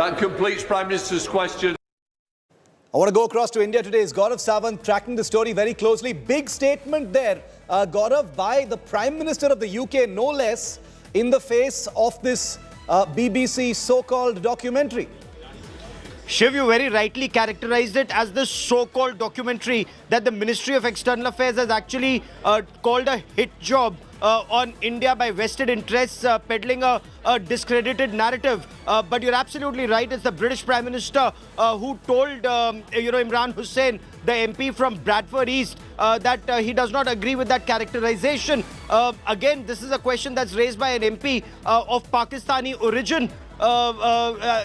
That completes Prime Minister's question. I want to go across to India today. Is Gaurav Sawant tracking the story very closely. Big statement there, Gaurav, by the Prime Minister of the UK, no less, in the face of this BBC so-called documentary. Shiv, you very rightly characterized it as the so-called documentary that the Ministry of External Affairs has actually called a hit job on India by vested interests peddling a discredited narrative. But you're absolutely right. It's the British Prime Minister who told Imran Hussain, the MP from Bradford East, that he does not agree with that characterization. Again, this is a question that's raised by an MP of Pakistani origin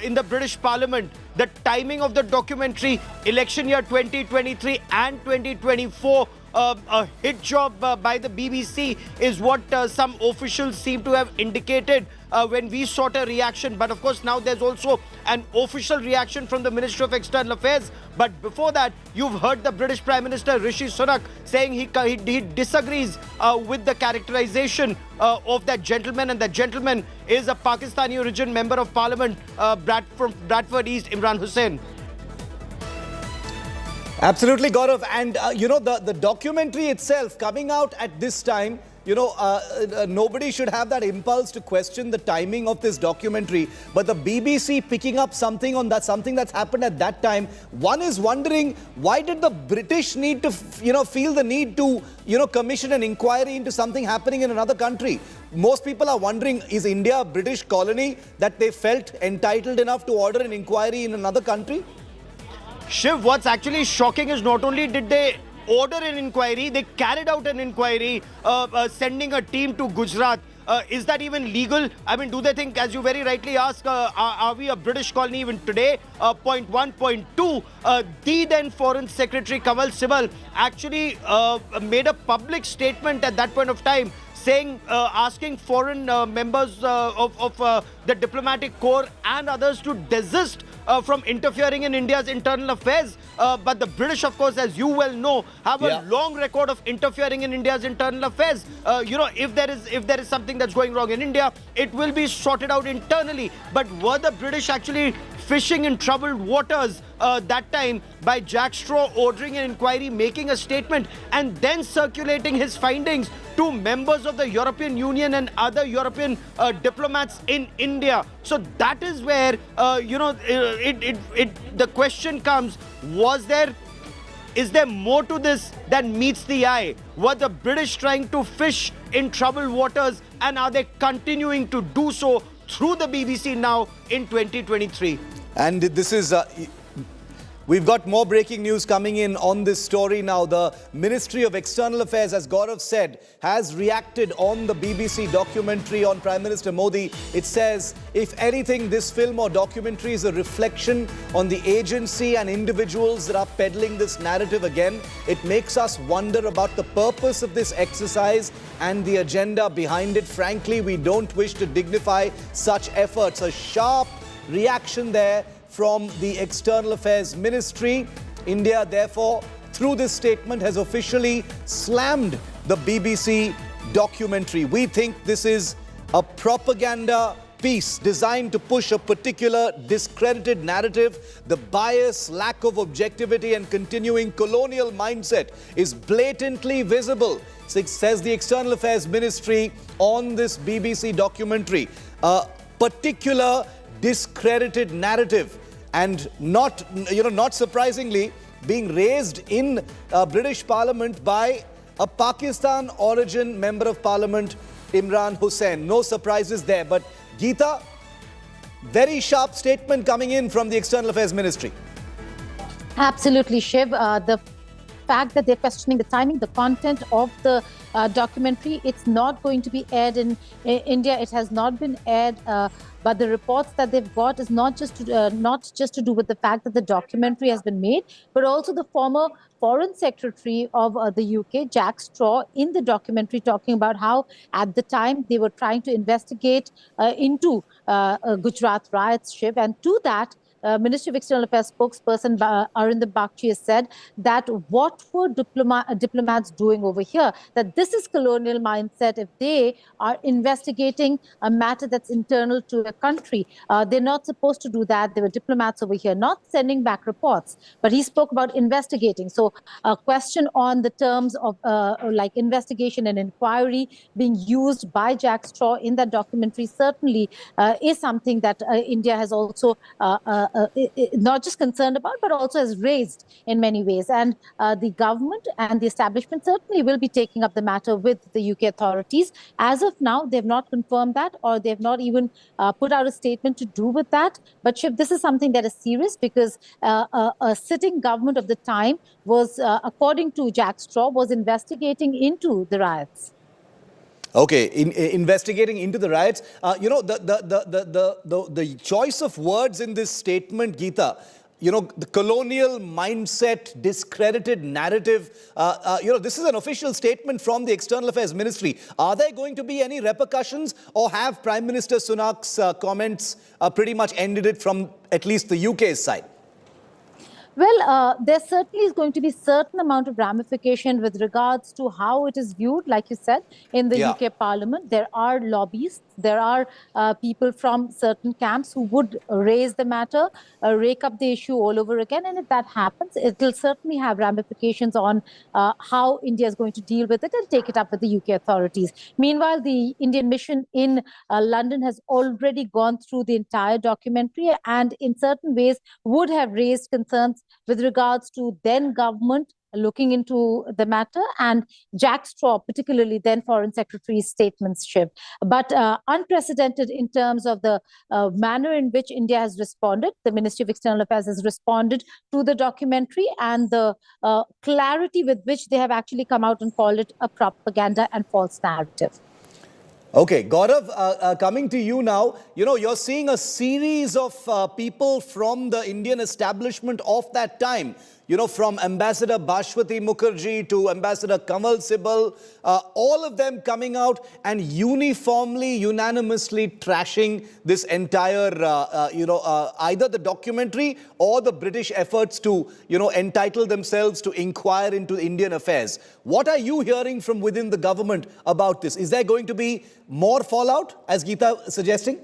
in the British Parliament. The timing of the documentary, election year 2023 and 2024, a hit job by the BBC is what some officials seem to have indicated when we sought a reaction. But of course, now there's also an official reaction from the Ministry of External Affairs. But before that, you've heard the British Prime Minister Rishi Sunak saying he disagrees with the characterization of that gentleman, and that gentleman is a Pakistani origin member of Parliament from Bradford East, Imran Hussain. Absolutely, Gaurav. And, the documentary itself coming out at this time, nobody should have that impulse to question the timing of this documentary. But the BBC picking up something on that, something that's happened at that time, one is wondering, why did the British need to, feel the need to, commission an inquiry into something happening in another country? Most people are wondering, is India a British colony that they felt entitled enough to order an inquiry in another country? Shiv, what's actually shocking is not only did they order an inquiry, they carried out an inquiry, sending a team to Gujarat. Is that even legal? I mean, do they think, as you very rightly ask, are we a British colony even today? Point one. Point two, the then Foreign Secretary Kanwal Sibal actually made a public statement at that point of time, saying, asking foreign members of the diplomatic corps and others to desist from interfering in India's internal affairs. But the British, of course, as you well know, have a long record of interfering in India's internal affairs. If there is something that's going wrong in India, it will be sorted out internally. But were the British actually fishing in troubled waters that time by Jack Straw ordering an inquiry, making a statement, and then circulating his findings to members of the European Union and other European diplomats in India? So that is where, the question comes, is there more to this than meets the eye? Were the British trying to fish in troubled waters, and are they continuing to do so through the BBC now in 2023? And this is... We've got more breaking news coming in on this story now. The Ministry of External Affairs, as Gaurav said, has reacted on the BBC documentary on Prime Minister Modi. It says, if anything, this film or documentary is a reflection on the agency and individuals that are peddling this narrative again. It makes us wonder about the purpose of this exercise and the agenda behind it. Frankly, we don't wish to dignify such efforts. A sharp reaction there from the External Affairs Ministry. India, therefore, through this statement, has officially slammed the BBC documentary. We think this is a propaganda piece designed to push a particular discredited narrative. The bias, lack of objectivity, and continuing colonial mindset is blatantly visible, says the External Affairs Ministry on this BBC documentary. A particular discredited narrative, and not surprisingly, being raised in British Parliament by a Pakistan origin member of Parliament, Imran Hussain. No surprises there. But Geeta, very sharp statement coming in from the External Affairs Ministry. Absolutely, Shiv. The fact that they're questioning the timing, the content of the documentary, it's not going to be aired in India. It has not been aired. But the reports that they've got is not just to do with the fact that the documentary has been made, but also the former Foreign Secretary of the UK, Jack Straw, in the documentary talking about how at the time they were trying to investigate into Gujarat riots, Shiv. And to that, Ministry of External Affairs spokesperson Arindam Bagchi has said that what were diplomats doing over here? That this is colonial mindset. If they are investigating a matter that's internal to a country, they're not supposed to do that. There were diplomats over here, not sending back reports. But he spoke about investigating. So a question on the terms of like investigation and inquiry being used by Jack Straw in that documentary certainly is something that India has also not just concerned about, but also has raised in many ways. And the government and the establishment certainly will be taking up the matter with the UK authorities. As of now, they've not confirmed that, or they've not even put out a statement to do with that. But Shiv, this is something that is serious because a sitting government of the time was, according to Jack Straw, was investigating into the riots. Okay, investigating into the riots. You know, the choice of words in this statement, Geeta, you know, the colonial mindset, discredited narrative, you know, this is an official statement from the External Affairs Ministry. Are there going to be any repercussions, or have Prime Minister Sunak's comments pretty much ended it from at least the UK's side? Well, there certainly is going to be certain amount of ramification with regards to how it is viewed, like you said, in the UK Parliament. There are lobbyists, there are people from certain camps who would raise the matter, rake up the issue all over again. And if that happens, it will certainly have ramifications on how India is going to deal with it and take it up with the UK authorities. Meanwhile, the Indian mission in London has already gone through the entire documentary and in certain ways would have raised concerns with regards to then government looking into the matter and Jack Straw, particularly then Foreign Secretary's statements, Shiv. But unprecedented in terms of the manner in which India has responded. The Ministry of External Affairs has responded to the documentary and the clarity with which they have actually come out and called it a propaganda and false narrative. Okay, Gaurav, coming to you now, you know, you're seeing a series of people from the Indian establishment of that time, you know, from Ambassador Bashwati Mukherjee to Ambassador Kamal Sibal, all of them coming out and uniformly, unanimously trashing this entire, you know, either the documentary or the British efforts to, you know, entitle themselves to inquire into Indian affairs. What are you hearing from within the government about this? Is there going to be more fallout, as Geeta suggesting?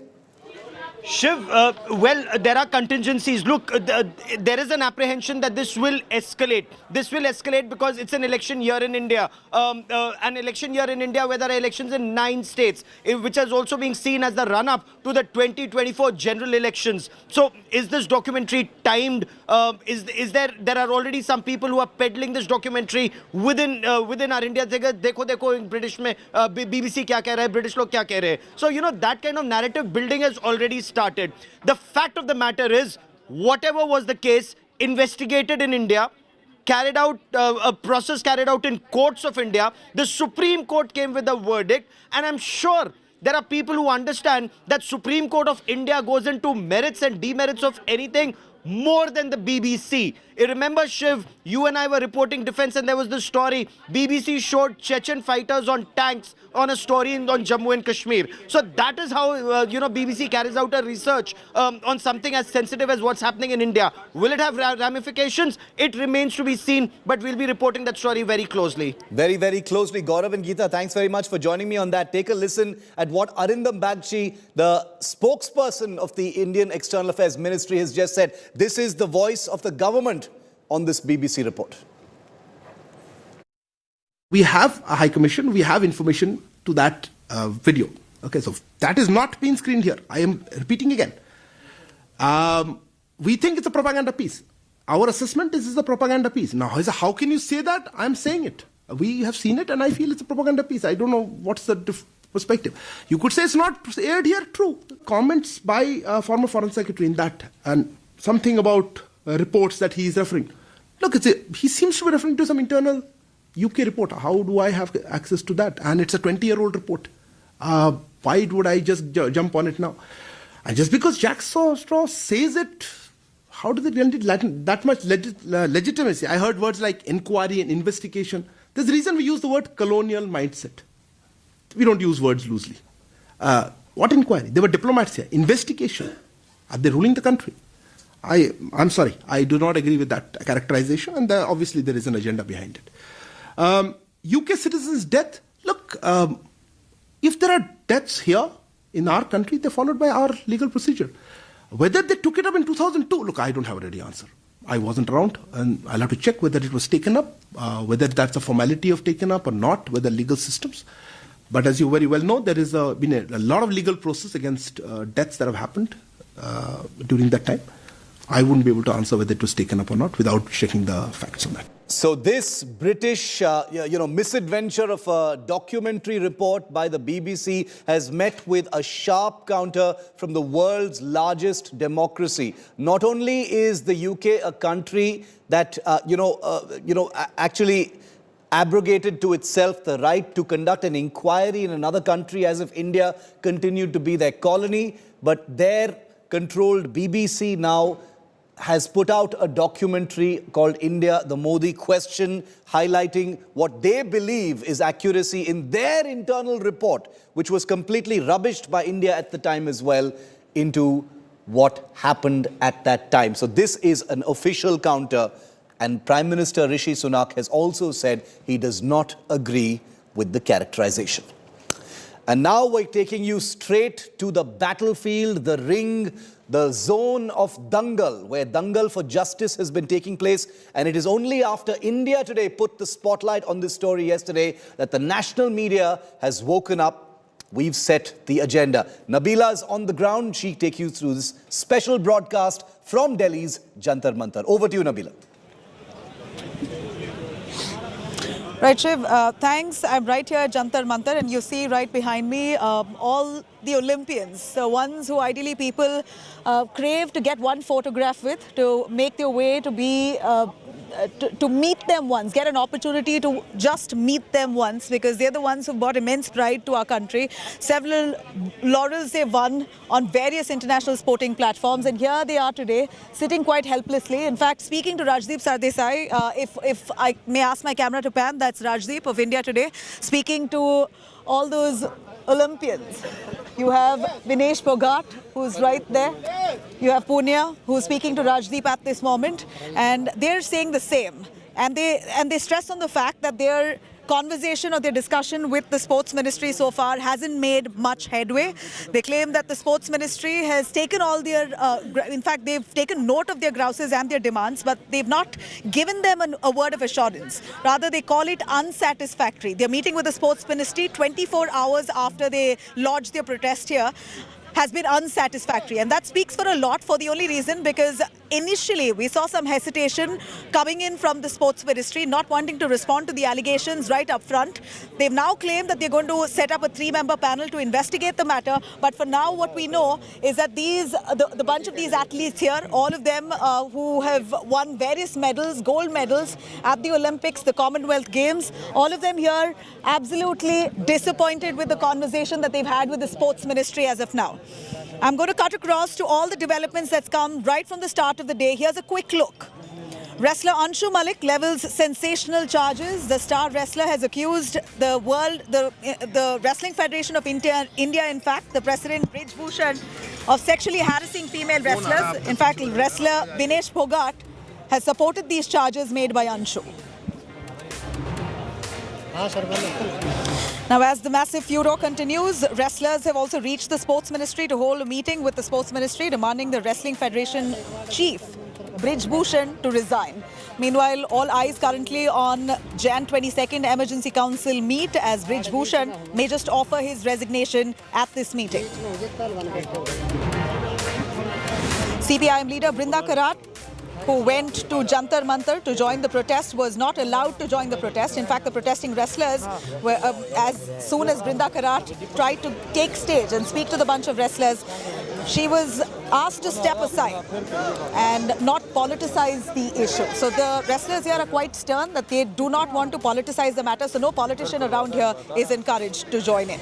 Shiv, well, there are contingencies. Look, there is an apprehension that this will escalate. This will escalate because it's an election year in India. An election year in India where there are elections in 9 states, which is also being seen as the run-up to the 2024 general elections. So, is this documentary timed? There are already some people who are peddling this documentary within our India. Dekho in British mein BBC kya keh raha hai, British log kya keh rahe hai. So, you know, that kind of narrative building has already started. The fact of the matter is, whatever was the case, investigated in India, carried out, a process carried out in courts of India, the Supreme Court came with a verdict, and I'm sure there are people who understand that Supreme Court of India goes into merits and demerits of anything more than the BBC. You remember, Shiv, you and I were reporting defense and there was this story. BBC showed Chechen fighters on tanks on a story on Jammu and Kashmir. So that is how, you know, BBC carries out a research on something as sensitive as what's happening in India. Will it have ramifications? It remains to be seen, but we'll be reporting that story very closely. Very, very closely. Gaurav and Geeta, thanks very much for joining me on that. Take a listen at what Arindam Bagchi, the spokesperson of the Indian External Affairs Ministry, has just said. This is the voice of the government on this BBC report. We have a High Commission, we have information to that video. Okay, so that is not being screened here. I am repeating again. We think it's a propaganda piece. Our assessment is a propaganda piece. Now, how can you say that? I'm saying it. We have seen it and I feel it's a propaganda piece. I don't know what's the perspective. You could say it's not aired here, true. Comments by former Foreign Secretary in that and something about reports that he is referring. Look, he seems to be referring to some internal UK report. How do I have access to that? And it's a 20-year-old report. Why would I just jump on it now? And just because Jack Straw says it, how does it lend it that much legitimacy? I heard words like inquiry and investigation. There's a reason we use the word colonial mindset. We don't use words loosely. What inquiry? There were diplomats here. Investigation. Are they ruling the country? I'm sorry, I do not agree with that characterization, and obviously there is an agenda behind it. UK citizens' death, look, if there are deaths here in our country, they're followed by our legal procedure. Whether they took it up in 2002, look, I don't have a ready answer. I wasn't around, and I'll have to check whether it was taken up, whether that's a formality of taken up or not, whether legal systems. But as you very well know, there has been a lot of legal process against deaths that have happened during that time. I wouldn't be able to answer whether it was taken up or not without checking the facts on that. So this British, misadventure of a documentary report by the BBC has met with a sharp counter from the world's largest democracy. Not only is the UK a country that, actually abrogated to itself the right to conduct an inquiry in another country as if India continued to be their colony, but their controlled BBC now has put out a documentary called India, the Modi Question, highlighting what they believe is accuracy in their internal report, which was completely rubbished by India at the time as well, into what happened at that time. So this is an official counter, and Prime Minister Rishi Sunak has also said he does not agree with the characterization. And now we're taking you straight to the battlefield, the ring, the zone of Dangal, where Dangal for justice has been taking place. And it is only after India today put the spotlight on this story yesterday that the national media has woken up. We've set the agenda. Nabila is on the ground. She'll take you through this special broadcast from Delhi's Jantar Mantar. Over to you, Nabila. Right, Shiv, thanks. I'm right here at Jantar Mantar, and you see right behind me all the Olympians, the ones who ideally people crave to get one photograph with, to make their way to be to meet them once, get an opportunity to just meet them once, because they're the ones who've brought immense pride to our country. Several laurels they've won on various international sporting platforms, and here they are today, sitting quite helplessly. In fact, speaking to Rajdeep Sardesai, if I may ask my camera to pan, that's Rajdeep of India Today, speaking to all those Olympians. You have Vinesh Phogat, who's right there. You have Punya, who's speaking to Rajdeep at this moment, and they're saying the same. And they stress on the fact that their conversation or their discussion with the sports ministry so far hasn't made much headway. They claim that the sports ministry has taken all their, in fact, they've taken note of their grouses and their demands, but they've not given them a word of assurance. Rather, they call it unsatisfactory. They're meeting with the sports ministry 24 hours after they lodged their protest here. Has been unsatisfactory, and that speaks for a lot, for the only reason because initially we saw some hesitation coming in from the sports ministry, not wanting to respond to the allegations right up front. They've now claimed that they're going to set up a 3-member panel to investigate the matter, but for now what we know is that the bunch of these athletes here, all of them who have won various medals, gold medals at the Olympics, the Commonwealth Games, all of them here absolutely disappointed with the conversation that they've had with the sports ministry as of now. I'm going to cut across to all the developments that's come right from the start of the day. Here's a quick look. Wrestler Anshu Malik levels sensational charges. The star wrestler has accused the Wrestling Federation of India, in fact, the president Brij Bhushan, of sexually harassing female wrestlers. In fact, wrestler Vinesh Phogat has supported these charges made by Anshu. Now, as the massive furor continues, wrestlers have also reached the sports ministry to hold a meeting with the sports ministry, demanding the Wrestling Federation chief, Brij Bhushan, to resign. Meanwhile, all eyes currently on Jan 22nd Emergency Council meet, as Brij Bhushan may just offer his resignation at this meeting. CPIM leader Brinda Karat, who went to Jantar Mantar to join the protest, was not allowed to join the protest. In fact, the protesting wrestlers were, as soon as Brinda Karat tried to take stage and speak to the bunch of wrestlers, she was asked to step aside and not politicize the issue. So the wrestlers here are quite stern that they do not want to politicize the matter, so no politician around here is encouraged to join in.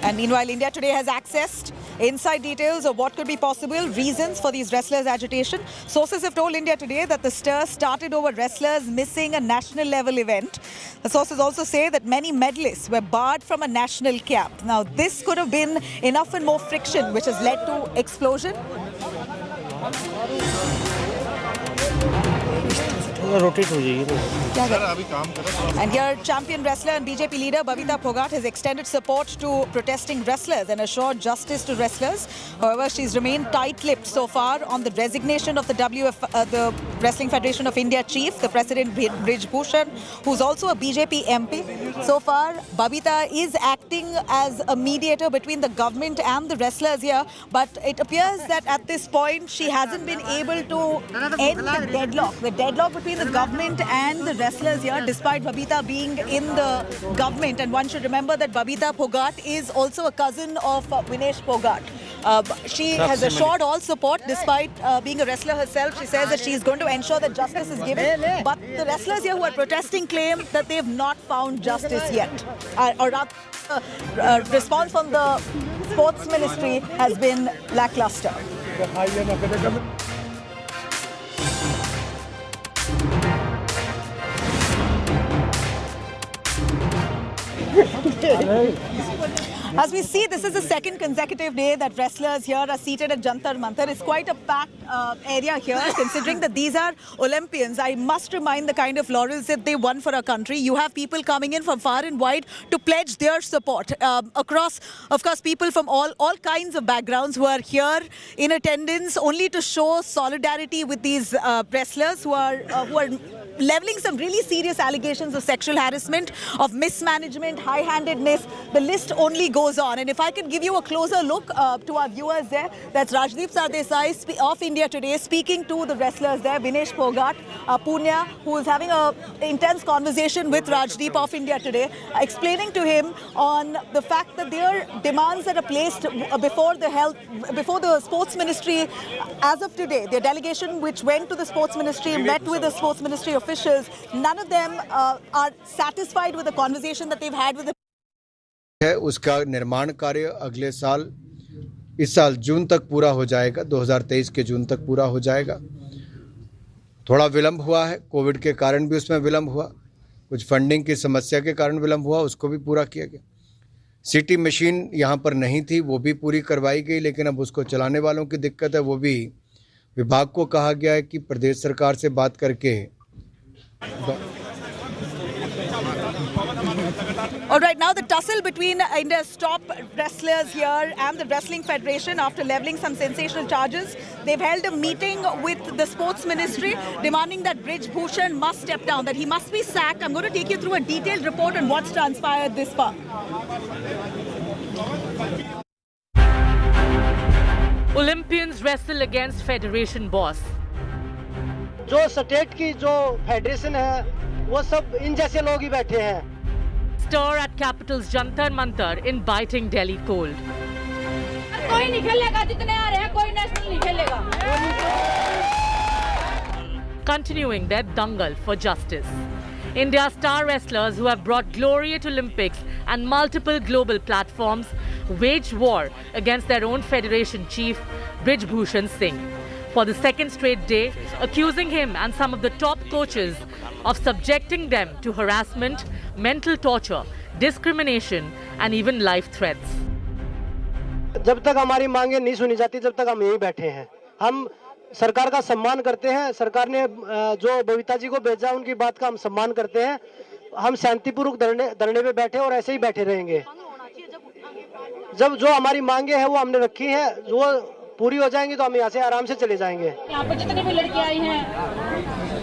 And meanwhile, India Today has accessed inside details of what could be possible reasons for these wrestlers' agitation. Sources have told India Today that the stir started over wrestlers missing a national level event. The sources also say that many medalists were barred from a national camp. Now, this could have been enough and more friction, which has led to explosion. And here, champion wrestler and BJP leader Babita Phogat has extended support to protesting wrestlers and assured justice to wrestlers. However, she's remained tight-lipped so far on the resignation of the Wrestling Federation of India chief, the president Brij Bhushan, who's also a BJP MP. So far, Babita is acting as a mediator between the government and the wrestlers here, but it appears that at this point she hasn't been able to end the deadlock between the government and the wrestlers here, despite Babita being in the government. And one should remember that Babita Phogat is also a cousin of Vinesh Phogat. She has assured all support despite being a wrestler herself. She says that she is going to ensure that justice is given. But the wrestlers here who are protesting claim that they have not found justice yet. Or rather, response from the sports ministry has been lackluster. As we see, this is the second consecutive day that wrestlers here are seated at Jantar Mantar. It's quite a packed area here, considering that these are Olympians. I must remind the kind of laurels that they won for our country. You have people coming in from far and wide to pledge their support across, of course, people from all kinds of backgrounds who are here in attendance only to show solidarity with these wrestlers who are leveling some really serious allegations of sexual harassment, of mismanagement, high-handedness. The list only goes on. And if I could give you a closer look to our viewers there, that's Rajdeep Sardesai of India Today speaking to the wrestlers there, Vinesh Phogat, Punya, who is having an intense conversation with Rajdeep of India Today, explaining to him on the fact that their demands that are placed before the sports ministry as of today. Their delegation which went to the sports ministry, met with the sports ministry officials, none of them are satisfied with the conversation that they've had with the है उसका निर्माण कार्य अगले साल इस साल जून तक पूरा हो जाएगा, 2023 के जून तक पूरा हो जाएगा। थोड़ा विलंब हुआ है, कोविड के कारण भी उसमें विलंब हुआ, कुछ फंडिंग की समस्या के कारण विलंब हुआ, उसको भी पूरा किया गया। सिटी मशीन यहाँ पर नहीं थी, वो भी पूरी करवाई गई, लेकिन अब उसको चलाने वालों की दिक्कत है। वो भी विभाग को कहा गया है कि प्रदेश सरकार से बात करके All right, now the tussle between India's top wrestlers here and the Wrestling Federation after levelling some sensational charges. They've held a meeting with the sports ministry demanding that Brij Bhushan must step down, that he must be sacked. I'm going to take you through a detailed report on what's transpired this far. Olympians wrestle against Federation boss. जो state की जो federation है वो सब इन जैसे लोग ही बैठे हैं। Stir at capital's Jantar Mantar in biting Delhi cold. कोई नहीं खेलेगा, जितने आ रहे हैं कोई नेशनल नहीं खेलेगा। Continuing their dangal for justice. India's star wrestlers who have brought glory at Olympics and multiple global platforms waged war against their own federation chief, Brij Bhushan Singh, for the second straight day, accusing him and some of the top coaches of subjecting them to harassment, mental torture, discrimination and even life threats. जब तक हमारी मांगे नहीं सुनी जाती तब तक हम यहीं बैठे हैं। हम सरकार का सम्मान करते हैं। सरकार ने जो बबीता जी को भेजा उनकी बात का हम सम्मान करते हैं। हम शांतिपूर्वक धरने पे बैठे और ऐसे ही बैठे रहेंगे। जब जो हमारी मांगे हैं वो हमने रखी है, वो पूरी हो जाएंगी तो हम यहाँ से आराम से चले जाएंगे। यहाँ पे जितनी भी लड़कियां आई हैं,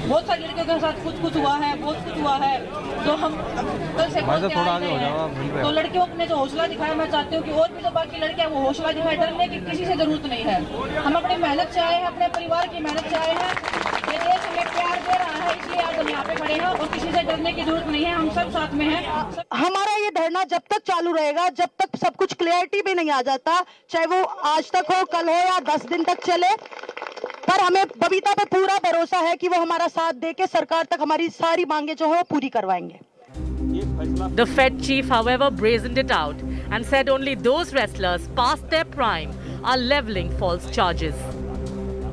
बहुत सारी लड़कियों के साथ कुछ हुआ है, बहुत कुछ हुआ है। तो हम कल से तो लड़कियों ने जो हौसला दिखाया, मैं चाहती हूँ कि और भी जो बाकी लड़कियां वो हौसला दिखाए। डरने की किसी से जरूरत नहीं है। हम अपनी मेहनत से आए हैं, अपने परिवार की मेहनत से आए हैं। ये देश हमें प्यार दे रहा है, इसलिए आज हम यहाँ पे खड़े हैं और किसी से डरने की जरूरत नहीं है। हम सब साथ में हैं। हमारा ये धरना जब तक चालू रहेगा, जब तक सब कुछ क्लियरिटी भी नहीं आ जाता, चाहे वो आज तक हो, कल हो या 10 दिन तक चले, पर हमें बबीता पे पूरा भरोसा है कि वो हमारा साथ देके सरकार तक हमारी सारी मांगे जो है वो पूरी करवाएंगे। The Fed chief, however, brazened it out and said only those wrestlers past their prime are leveling false charges.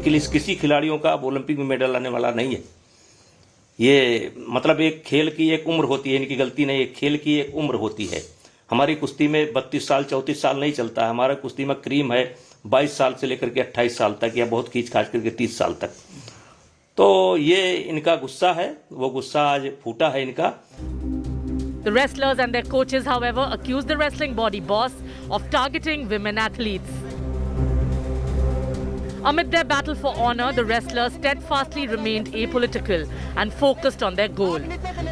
किसी खिलाड़ियों का ओलंपिक में मेडल आने वाला नहीं है। ये मतलब एक खेल की एक उम्र होती है, इनकी गलती नहीं, एक खेल की एक उम्र होती है। हमारी कुश्ती में 32 साल 34 साल नहीं चलता है, हमारा कुश्ती में क्रीम है 22 साल से लेकर के 28 साल तक, या बहुत खींच खाच करके 30 साल तक। तो ये इनका गुस्सा है, वो गुस्सा आज फूटा है इनका। The wrestlers and their coaches, however, accuse the wrestling body boss of targeting women athletes. Amid their battle for honor, the wrestlers steadfastly remained apolitical and focused on their goal,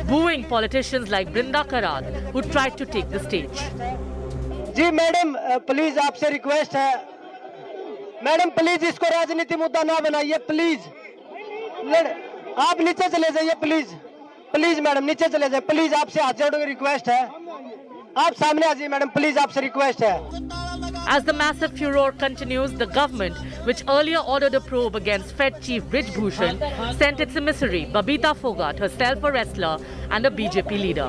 booing politicians like Brinda Karat, who tried to take the stage. जी madam, please आपसे request है, madam please इसको राजनीति मुद्दा ना बनाइए, please आप नीचे चले जाइए, प्लीज प्लीज मैडम नीचे चले जाइए, प्लीज आपसे हाथ जोड़ के रिक्वेस्ट है, आप सामने आ जाइए मैडम, प्लीज आपसे रिक्वेस्ट है। As the massive furor continues, the government, which earlier ordered a probe against Fed Chief Brij Bhushan, sent its emissary, Babita Phogat, herself a wrestler and a BJP leader.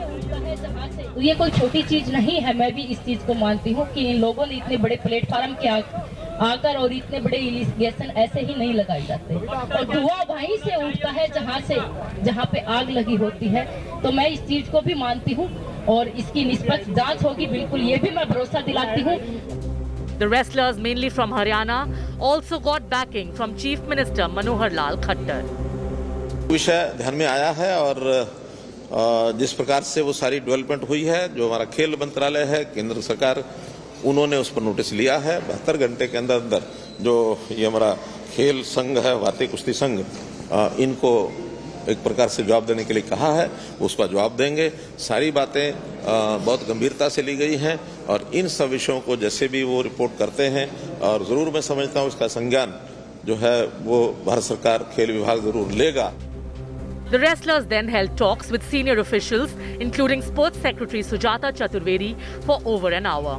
ये कोई छोटी चीज नहीं है, मैं भी इस चीज को मानती हूँ कि इन लोगों ने इतने बड़े प्लेटफॉर्म के आकर और इतने बड़े इन्वेस्टिगेशन ऐसे ही नहीं लगाए जाते, और धुआं वहीं से उठता है जहाँ पे आग लगी होती है। तो मैं इस चीज को भी मानती हूँ और इसकी निष्पक्ष जांच होगी, बिल्कुल ये भी मैं भरोसा दिलाती हूँ। The wrestlers, mainly from Haryana, also got backing from Chief Minister Manohar Lal Khattar. विषय ध्यान में आया है और जिस प्रकार से वो सारी डेवलपमेंट हुई है, जो हमारा खेल मंत्रालय है, केंद्र सरकार, उन्होंने उस पर नोटिस लिया है। 72 घंटे के अंदर अंदर जो ये हमारा खेल संघ है, भारतीय कुश्ती संघ, इनको एक प्रकार से जवाब देने के लिए कहा है, उसका जवाब देंगे। सारी बातें बहुत गंभीरता से ली गई हैं और इन सब विषयों को जैसे भी वो रिपोर्ट करते हैं, और जरूर मैं समझता हूँ इसका संज्ञान जो है वो भारत सरकार खेल विभाग जरूर लेगा। The wrestlers then held talks with senior officials, including Sports Secretary Sujata Chaturvedi, for over an hour,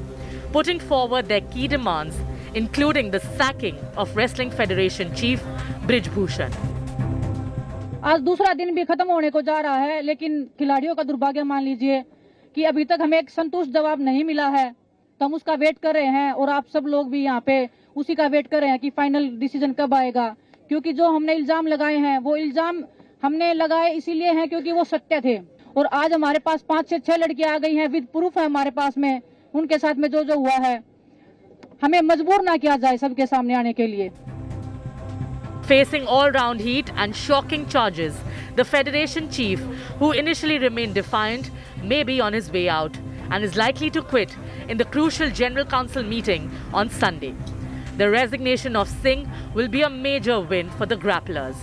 putting forward their key demands, including the sacking of Wrestling Federation Chief Brij Bhushan. आज दूसरा दिन भी खत्म होने को जा रहा है, लेकिन खिलाड़ियों का दुर्भाग्य मान लीजिए कि अभी तक हमें एक संतुष्ट जवाब नहीं मिला है, तो हम उसका वेट कर रहे हैं और आप सब लोग भी यहाँ पे उसी का वेट कर रहे हैं कि फाइनल डिसीजन कब आएगा। क्योंकि जो हमने इल्जाम लगाए हैं वो इल्जाम हमने लगाए इसीलिए हैं क्योंकि वो सत्य थे, और आज हमारे पास 5 से 6 लड़कियां आ गई हैं, विद प्रूफ है हमारे पास में, उनके साथ में जो हुआ है, हमें मजबूर ना किया जाए सबके सामने आने के लिए। Facing all-round heat and shocking charges, the Federation chief, who initially remained defiant, may be on his way out and is likely to quit in the crucial General Council meeting on Sunday. The resignation of Singh will be a major win for the grapplers.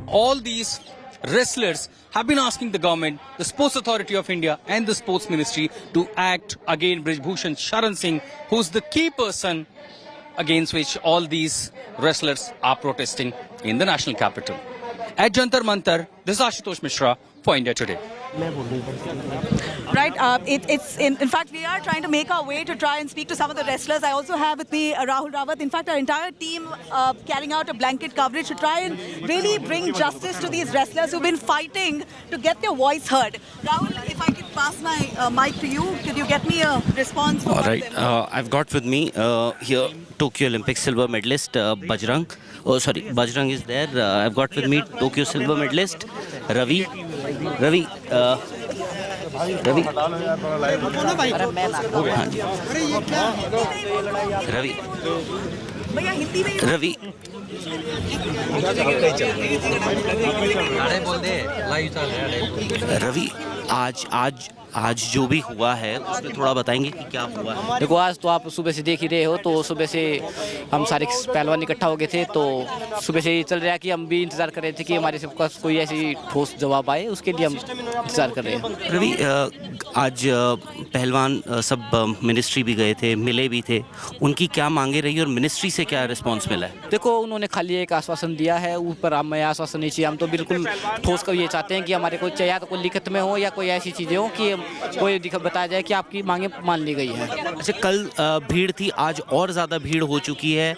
All these wrestlers have been asking the government, the Sports Authority of India and the Sports Ministry to act against Brij Bhushan Sharan Singh, who's the key person against which all these wrestlers are protesting in the national capital. At Jantar Mantar, this is Ashutosh Mishra for India Today. Right, in fact, we are trying to make our way to try and speak to some of the wrestlers. I also have with me Rahul Rawat. In fact, our entire team carrying out a blanket coverage to try and really bring justice to these wrestlers who've been fighting to get their voice heard. Rahul, if I could pass my mic to you, could you get me a response? All right, I've got with me here Tokyo Olympics silver medalist Bajrang. Oh, sorry, Bajrang is there. I've got with me Tokyo silver medalist Ravi. Ravi. Ravi. Ravi, आज जो भी हुआ है उसमें थोड़ा बताएंगे कि क्या हुआ है? देखो, आज तो आप सुबह से देख ही रहे हो, तो सुबह से हम सारे पहलवान इकट्ठा हो गए थे, तो सुबह से ये चल रहा है कि हम भी इंतजार कर रहे थे कि हमारे सबका कोई ऐसी ठोस जवाब आए, उसके लिए हम इंतजार कर रहे हैं। रवि, आज पहलवान सब मिनिस्ट्री भी गए थे, मिले भी थे, उनकी क्या मांगे रही और मिनिस्ट्री से क्या रिस्पॉन्स मिला है? देखो, उन्होंने खाली एक आश्वासन दिया है, ऊपर हमें आश्वासन नहीं चाहिए, हम तो बिल्कुल ठोस कर ये चाहते हैं कि हमारे को या तो कोई लिखित में हो या कोई ऐसी चीज़ें हो कि कोई बताया जाए कि आपकी मांगे मान ली गई है। अच्छा, कल भीड़ थी, आज और ज़्यादा भीड़ हो चुकी है।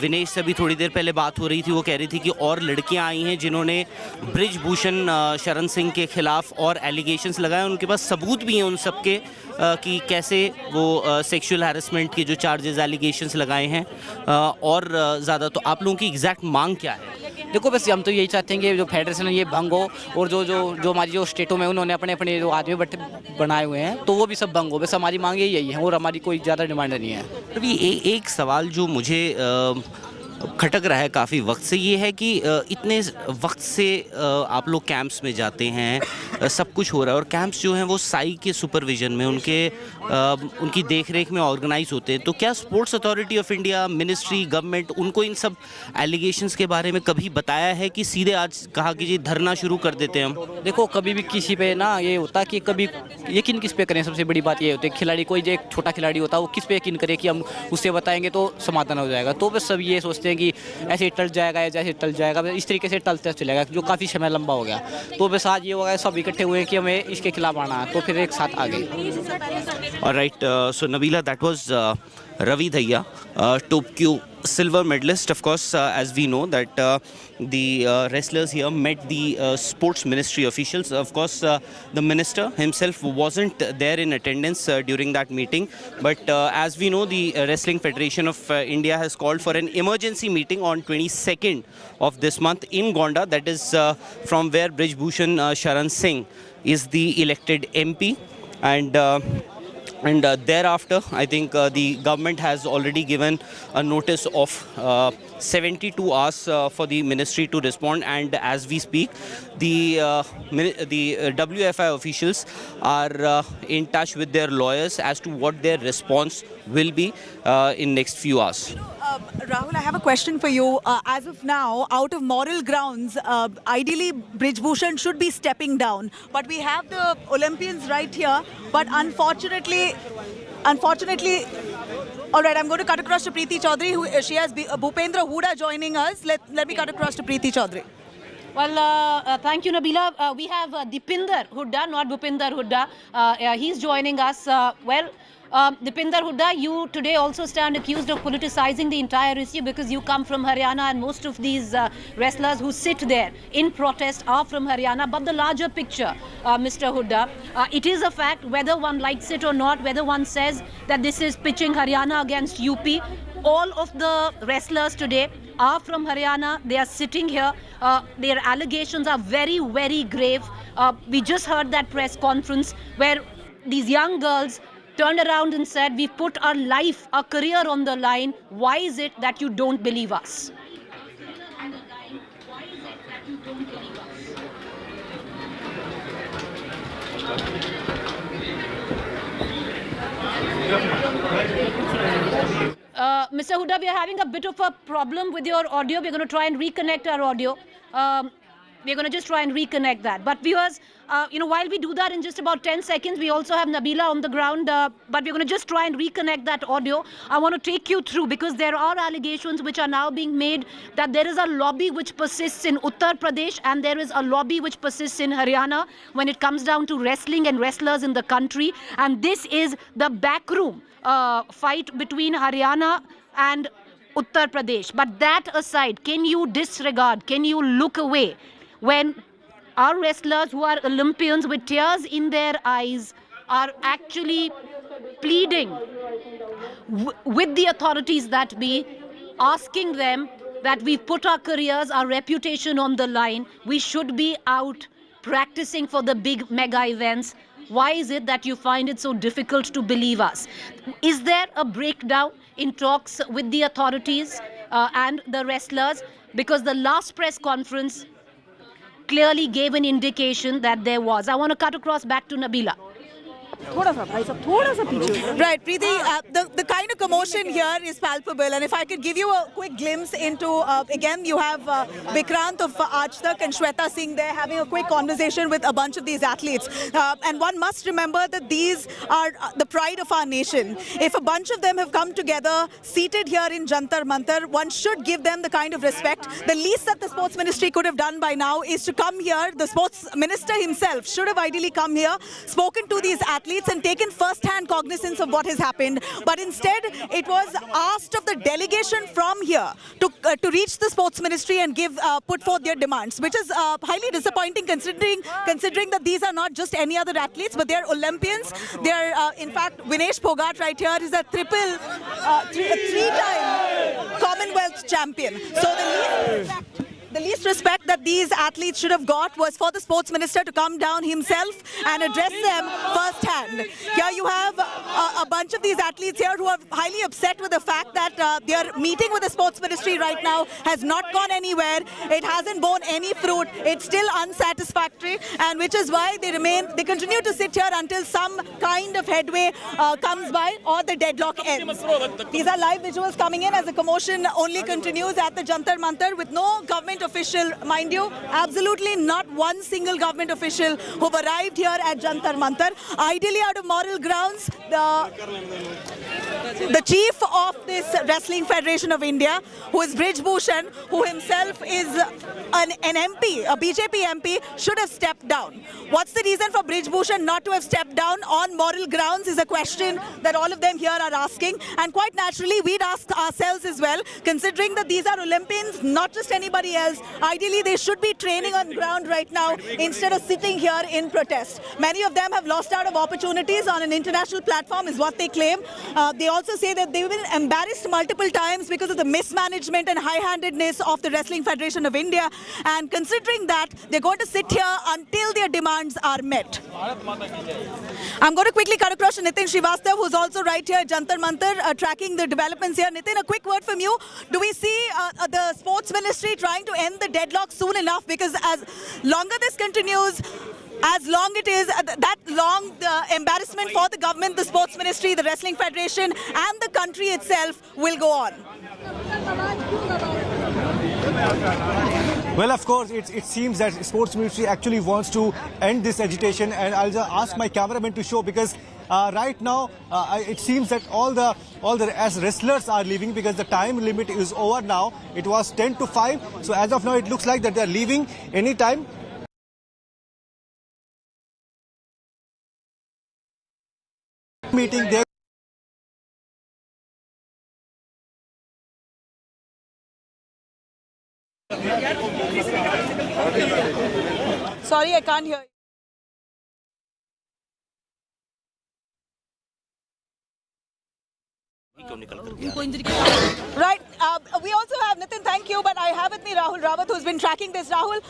विनेश से भी थोड़ी देर पहले बात हो रही थी, वो कह रही थी कि और लड़कियां आई हैं जिन्होंने ब्रिजभूषण शरण सिंह के खिलाफ और एलिगेशंस लगाए। उनके पास सबूत भी हैं उन सब के कि कैसे वो सेक्सुअल हैरेसमेंट के जो चार्जेस एलिगेशंस लगाए हैं और ज़्यादा। तो आप लोगों की एग्जैक्ट मांग क्या है? देखो बस हम तो यही चाहते हैं कि जो फेडरेशन है ये भंग हो, और जो हमारी जो स्टेटों में उन्होंने अपने अपने जो आदमी बनाए हुए हैं तो वो भी सब भंग हो। बस हमारी मांग यही है और हमारी कोई ज़्यादा डिमांड नहीं है। अभी एक सवाल जो मुझे खटक रहा है काफ़ी वक्त से, ये है कि इतने वक्त से आप लोग कैंप्स में जाते हैं, सब कुछ हो रहा है और कैंप्स जो हैं वो साई के सुपरविजन में उनकी देखरेख में ऑर्गेनाइज होते हैं। तो क्या sports authority of India, ministry, government उनको इन सब एलिगेशंस के बारे में कभी बताया है कि सीधे आज कहा कि जी धरना शुरू कर देते हैं हम? देखो कभी भी किसी पे ना ये होता कि कभी यकीन किस पे करें। सबसे बड़ी बात ये होती है खिलाड़ी, कोई जो एक छोटा खिलाड़ी होता है वो किस पे यकीन करे कि हम उससे बताएंगे तो समाधान हो जाएगा। तो बस सब ये सोचते हैं कि ऐसे टल जाएगा या जैसे टल जाएगा, इस तरीके से टलते चलेगा जो काफ़ी समय लंबा हो गया। तो बस आज ये होगा सब इकट्ठे हुए कि हमें इसके खिलाफ आना है, तो फिर एक साथ आ गए। Alright, so Nabila, that was Ravi Dhaiya, Tokyo silver medalist. Of course, as we know that the wrestlers here met the sports ministry officials. Of course, the minister himself wasn't there in attendance during that meeting. But as we know, the Wrestling Federation of India has called for an emergency meeting on 22nd of this month in Gonda. That is from where Brijbhushan Sharan Singh is the elected MP. And thereafter, I think the government has already given a notice of 72 hours for the ministry to respond. And as we speak, the WFI officials are in touch with their lawyers as to what their response will be in next few hours. Rahul, I have a question for you. As of now, out of moral grounds, ideally Brijbhushan should be stepping down. But we have the Olympians right here. But unfortunately, all right, I'm going to cut across to Preeti Chaudhary. She has Bhupendra Hooda joining us. Let me cut across to Preeti Chaudhary. Well, thank you, Nabila. We have Dipinder Hooda, not Bhupender Hooda. He's joining us. Dipinder Hooda, you today also stand accused of politicizing the entire issue because you come from Haryana and most of these wrestlers who sit there in protest are from Haryana. But the larger picture, Mr. Hooda, it is a fact, whether one likes it or not, whether one says that this is pitching Haryana against UP, all of the wrestlers today are from Haryana. They are sitting here. Their allegations are very, very grave. We just heard that press conference where these young girls turned around and said, we've put our life, our career on the line. Why is it that you don't believe us? Mr. Hooda, we are having a bit of a problem with your audio. We're going to try and reconnect our audio. We're going to just try and reconnect that. But viewers, while we do that in just about 10 seconds, we also have Nabila on the ground. But we're going to just try and reconnect that audio. I want to take you through because there are allegations which are now being made that there is a lobby which persists in Uttar Pradesh and there is a lobby which persists in Haryana when it comes down to wrestling and wrestlers in the country. And this is the backroom fight between Haryana and Uttar Pradesh. But that aside, can you disregard, can you look away when our wrestlers who are Olympians with tears in their eyes are actually pleading with the authorities that be, asking them that we've put our careers, our reputation on the line, we should be out practicing for the big mega events. Why is it that you find it so difficult to believe us? Is there a breakdown in talks with the authorities and the wrestlers? Because the last press conference clearly gave an indication that there was. I want to cut across back to Nabila. Right, Preeti, the kind of commotion here is palpable, and if I could give you a quick glimpse into, again, you have Vikrant of Aaj Tak and Shweta Singh there having a quick conversation with a bunch of these athletes. And one must remember that these are the pride of our nation. If a bunch of them have come together, seated here in Jantar Mantar, one should give them the kind of respect. The least that the Sports Ministry could have done by now is to come here. The Sports Minister himself should have ideally come here, spoken to these athletes and taken first-hand cognizance of what has happened. But instead, it was asked of the delegation from here to reach the Sports Ministry and put forth their demands, which is highly disappointing considering that these are not just any other athletes, but they are Olympians. They are, in fact, Vinesh Phogat right here is a three-time Commonwealth champion. So the least respect that these athletes should have got was for the Sports Minister to come down himself and address them firsthand. Here you have a bunch of these athletes here who are highly upset with the fact that their meeting with the Sports Ministry right now has not gone anywhere. It hasn't borne any fruit. It's still unsatisfactory, and which is why they continue to sit here until some kind of headway comes by or the deadlock ends. These are live visuals coming in as the commotion only continues at the Jantar Mantar with no government official, mind you, absolutely not one single government official who've arrived here at Jantar Mantar. Ideally, out of moral grounds, the chief of this Wrestling Federation of India, who is Brij Bhushan, who himself is an MP, a BJP MP, should have stepped down. What's the reason for Brij Bhushan not to have stepped down on moral grounds is a question that all of them here are asking. And quite naturally, we'd ask ourselves as well, considering that these are Olympians, not just anybody else. Ideally, they should be training on ground right now instead of sitting here in protest. Many of them have lost out of opportunities on an international platform is what they claim. They also say that they've been embarrassed multiple times because of the mismanagement and high-handedness of the Wrestling Federation of India. And considering that, they're going to sit here until their demands are met. I'm going to quickly cut across to Nitin Srivastav, who's also right here at Jantar Mantar, tracking the developments here. Nitin, a quick word from you. Do we see the Sports Ministry trying to end the deadlock soon enough? Because as longer this continues, as long it is that long, the embarrassment for the government, the Sports Ministry, the Wrestling Federation and the country itself will go on. Well, of course, it seems that Sports Ministry actually wants to end this agitation, and I'll just ask my cameraman to show, because right now it seems that all the as wrestlers are leaving because the time limit is over now. It was 10 to 5, so as of now it looks like that they're leaving any time. Meeting there. Sorry, I can't hear you. Right. We also have, Nitin, thank you, but I have with me Rahul Rawat, who's been tracking this. Rahul,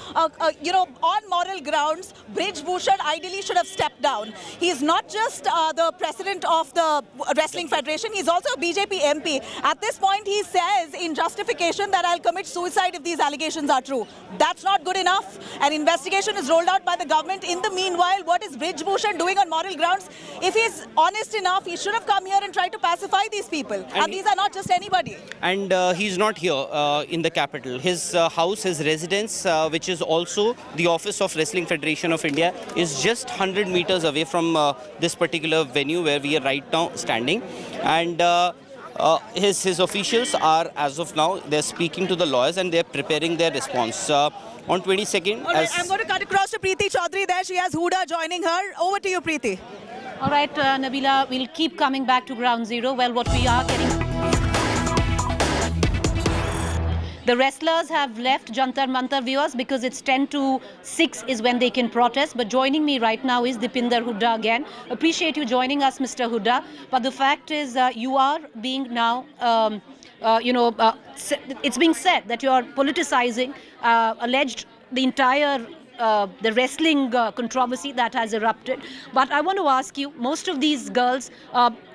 on moral grounds, Brij Bhushan ideally should have stepped down. He's not just the president of the Wrestling Federation, he's also a BJP MP. At this point, he says in justification that I'll commit suicide if these allegations are true. That's not good enough. An investigation is rolled out by the government. In the meanwhile, what is Brij Bhushan doing on moral grounds? If he's honest enough, he should have come here and tried to pacify these people. And these are not just anybody. And he's not here in the capital. His house, his residence, which is also the office of Wrestling Federation of India, is just 100 meters away from this particular venue where we are right now standing. And his officials are, as of now, they're speaking to the lawyers and they're preparing their response. On 22nd... All right, I'm going to cut across to Preeti Chaudhary there. She has Huda joining her. Over to you, Preeti. All right, Nabila, we'll keep coming back to ground zero. Well, what we are getting... The wrestlers have left Jantar Mantar, viewers, because it's 10 to 6 is when they can protest. But joining me right now is Dipinder Hooda again. Appreciate you joining us, Mr. Hooda. But the fact is you are being now, it's being said that you are politicizing, alleged the entire the wrestling controversy that has erupted. But I want to ask you, most of these girls,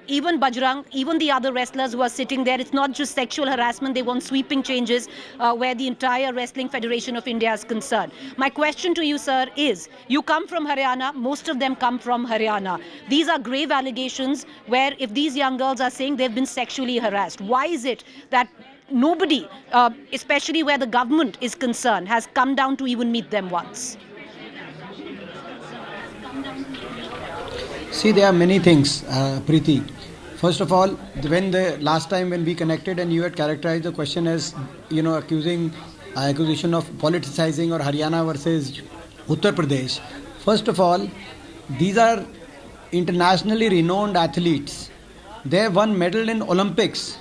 even Bajrang, even the other wrestlers who are sitting there, it's not just sexual harassment. They want sweeping changes where the entire Wrestling Federation of India is concerned. My question to you, sir, is you come from Haryana. Most of them come from Haryana. These are grave allegations where if these young girls are saying they've been sexually harassed, why is it that nobody, especially where the government is concerned, has come down to even meet them once? See, there are many things, Preeti. First of all, when the last time when we connected and you had characterized the question as, accusation of politicizing or Haryana versus Uttar Pradesh. First of all, these are internationally renowned athletes. They have won medal in Olympics.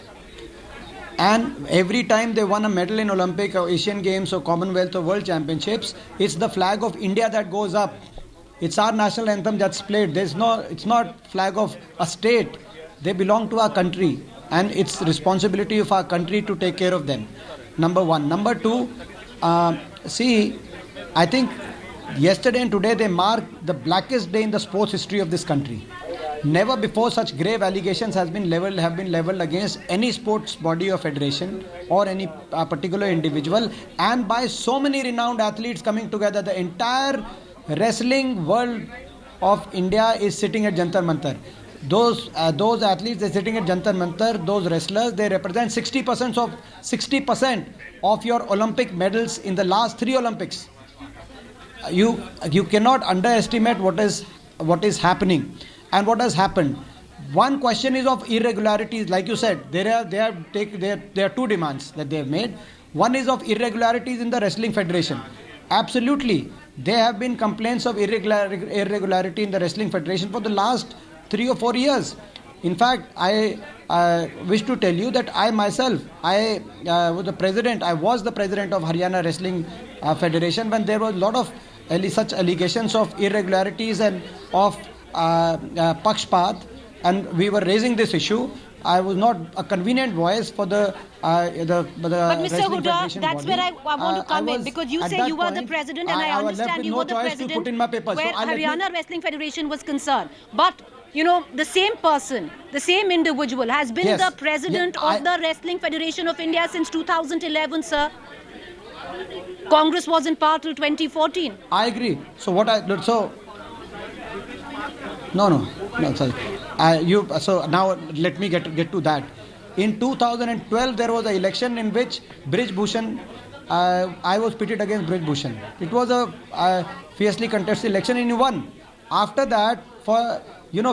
And every time they won a medal in Olympic or Asian Games or Commonwealth or World Championships, it's the flag of India that goes up. It's our national anthem that's played. It's not flag of a state. They belong to our country, and it's responsibility of our country to take care of them. Number one. Number two, I think yesterday and today they mark the blackest day in the sports history of this country. Never before such grave allegations have been leveled against any sports body or federation or any particular individual, and by so many renowned athletes coming together. The entire wrestling world of India is sitting at Jantar Mantar. Those athletes, they're sitting at Jantar Mantar. Those wrestlers, they represent 60% of your Olympic medals in the last 3 Olympics. You cannot underestimate what is happening and what has happened. One question is of irregularities. Like you said, there are 2 demands that they have made. One is of irregularities in the Wrestling Federation. Absolutely. There have been complaints of irregularity in the Wrestling Federation for the last 3 or 4 years. In fact, I wish to tell you that I myself, I was the president of Haryana Wrestling Federation when there was a lot of such allegations of irregularities and of Pakshpat, and we were raising this issue. I was not a convenient voice for the But Mr. Huda, that's where I want to come in, because you say you were the president, and I understand you were the president where Haryana Wrestling Federation was concerned. But the same person, the same individual has been the president of the Wrestling Federation of India since 2011, sir. Congress was in power till 2014. I agree. So sorry. So now let me get to that. In 2012, there was an election in which Brij Bhushan, I was pitted against Brij Bhushan. It was a fiercely contested election and he won. After that,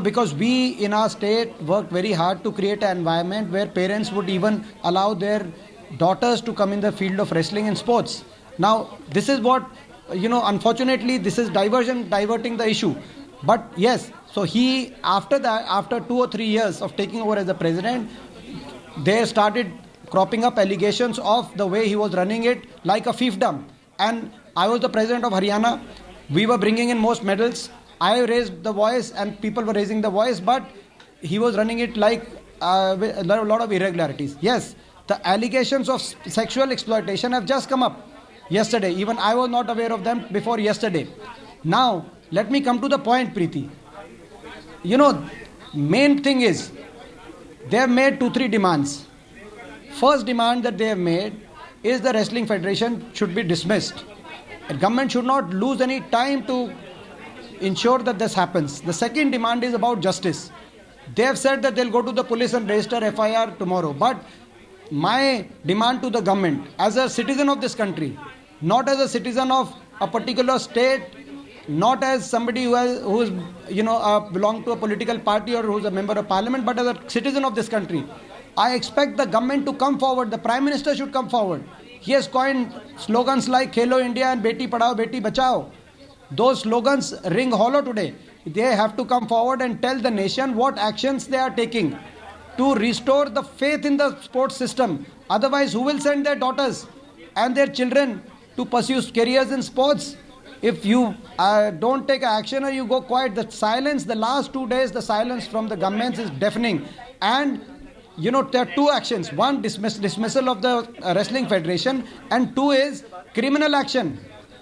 because we in our state worked very hard to create an environment where parents would even allow their daughters to come in the field of wrestling and sports. Now, this is what, unfortunately, this is diverting the issue. But yes, so he, after 2 or 3 years of taking over as the president, there started cropping up allegations of the way he was running it like a fiefdom. And I was the president of Haryana. We were bringing in most medals. I raised the voice and people were raising the voice, but he was running it like a lot of irregularities. Yes, the allegations of sexual exploitation have just come up yesterday. Even I was not aware of them before yesterday. Now, let me come to the point, Preeti. Main thing is, they have made 2-3 demands. First demand that they have made is the Wrestling Federation should be dismissed. The government should not lose any time to ensure that this happens. The second demand is about justice. They have said that they'll go to the police and register FIR tomorrow. But my demand to the government, as a citizen of this country, not as a citizen of a particular state, not as somebody who is belong to a political party or who's a member of parliament, but as a citizen of this country, I expect the government to come forward. The Prime Minister should come forward. He has coined slogans like Khelo India and Beti Padhao, Beti Bachao. Those slogans ring hollow today. They have to come forward and tell the nation what actions they are taking to restore the faith in the sports system. Otherwise, who will send their daughters and their children to pursue careers in sports? If you don't take action or you go quiet, the silence, the last 2 days, the silence from the governments is deafening. And, there are 2 actions. One, dismissal of the Wrestling Federation, and 2 is criminal action.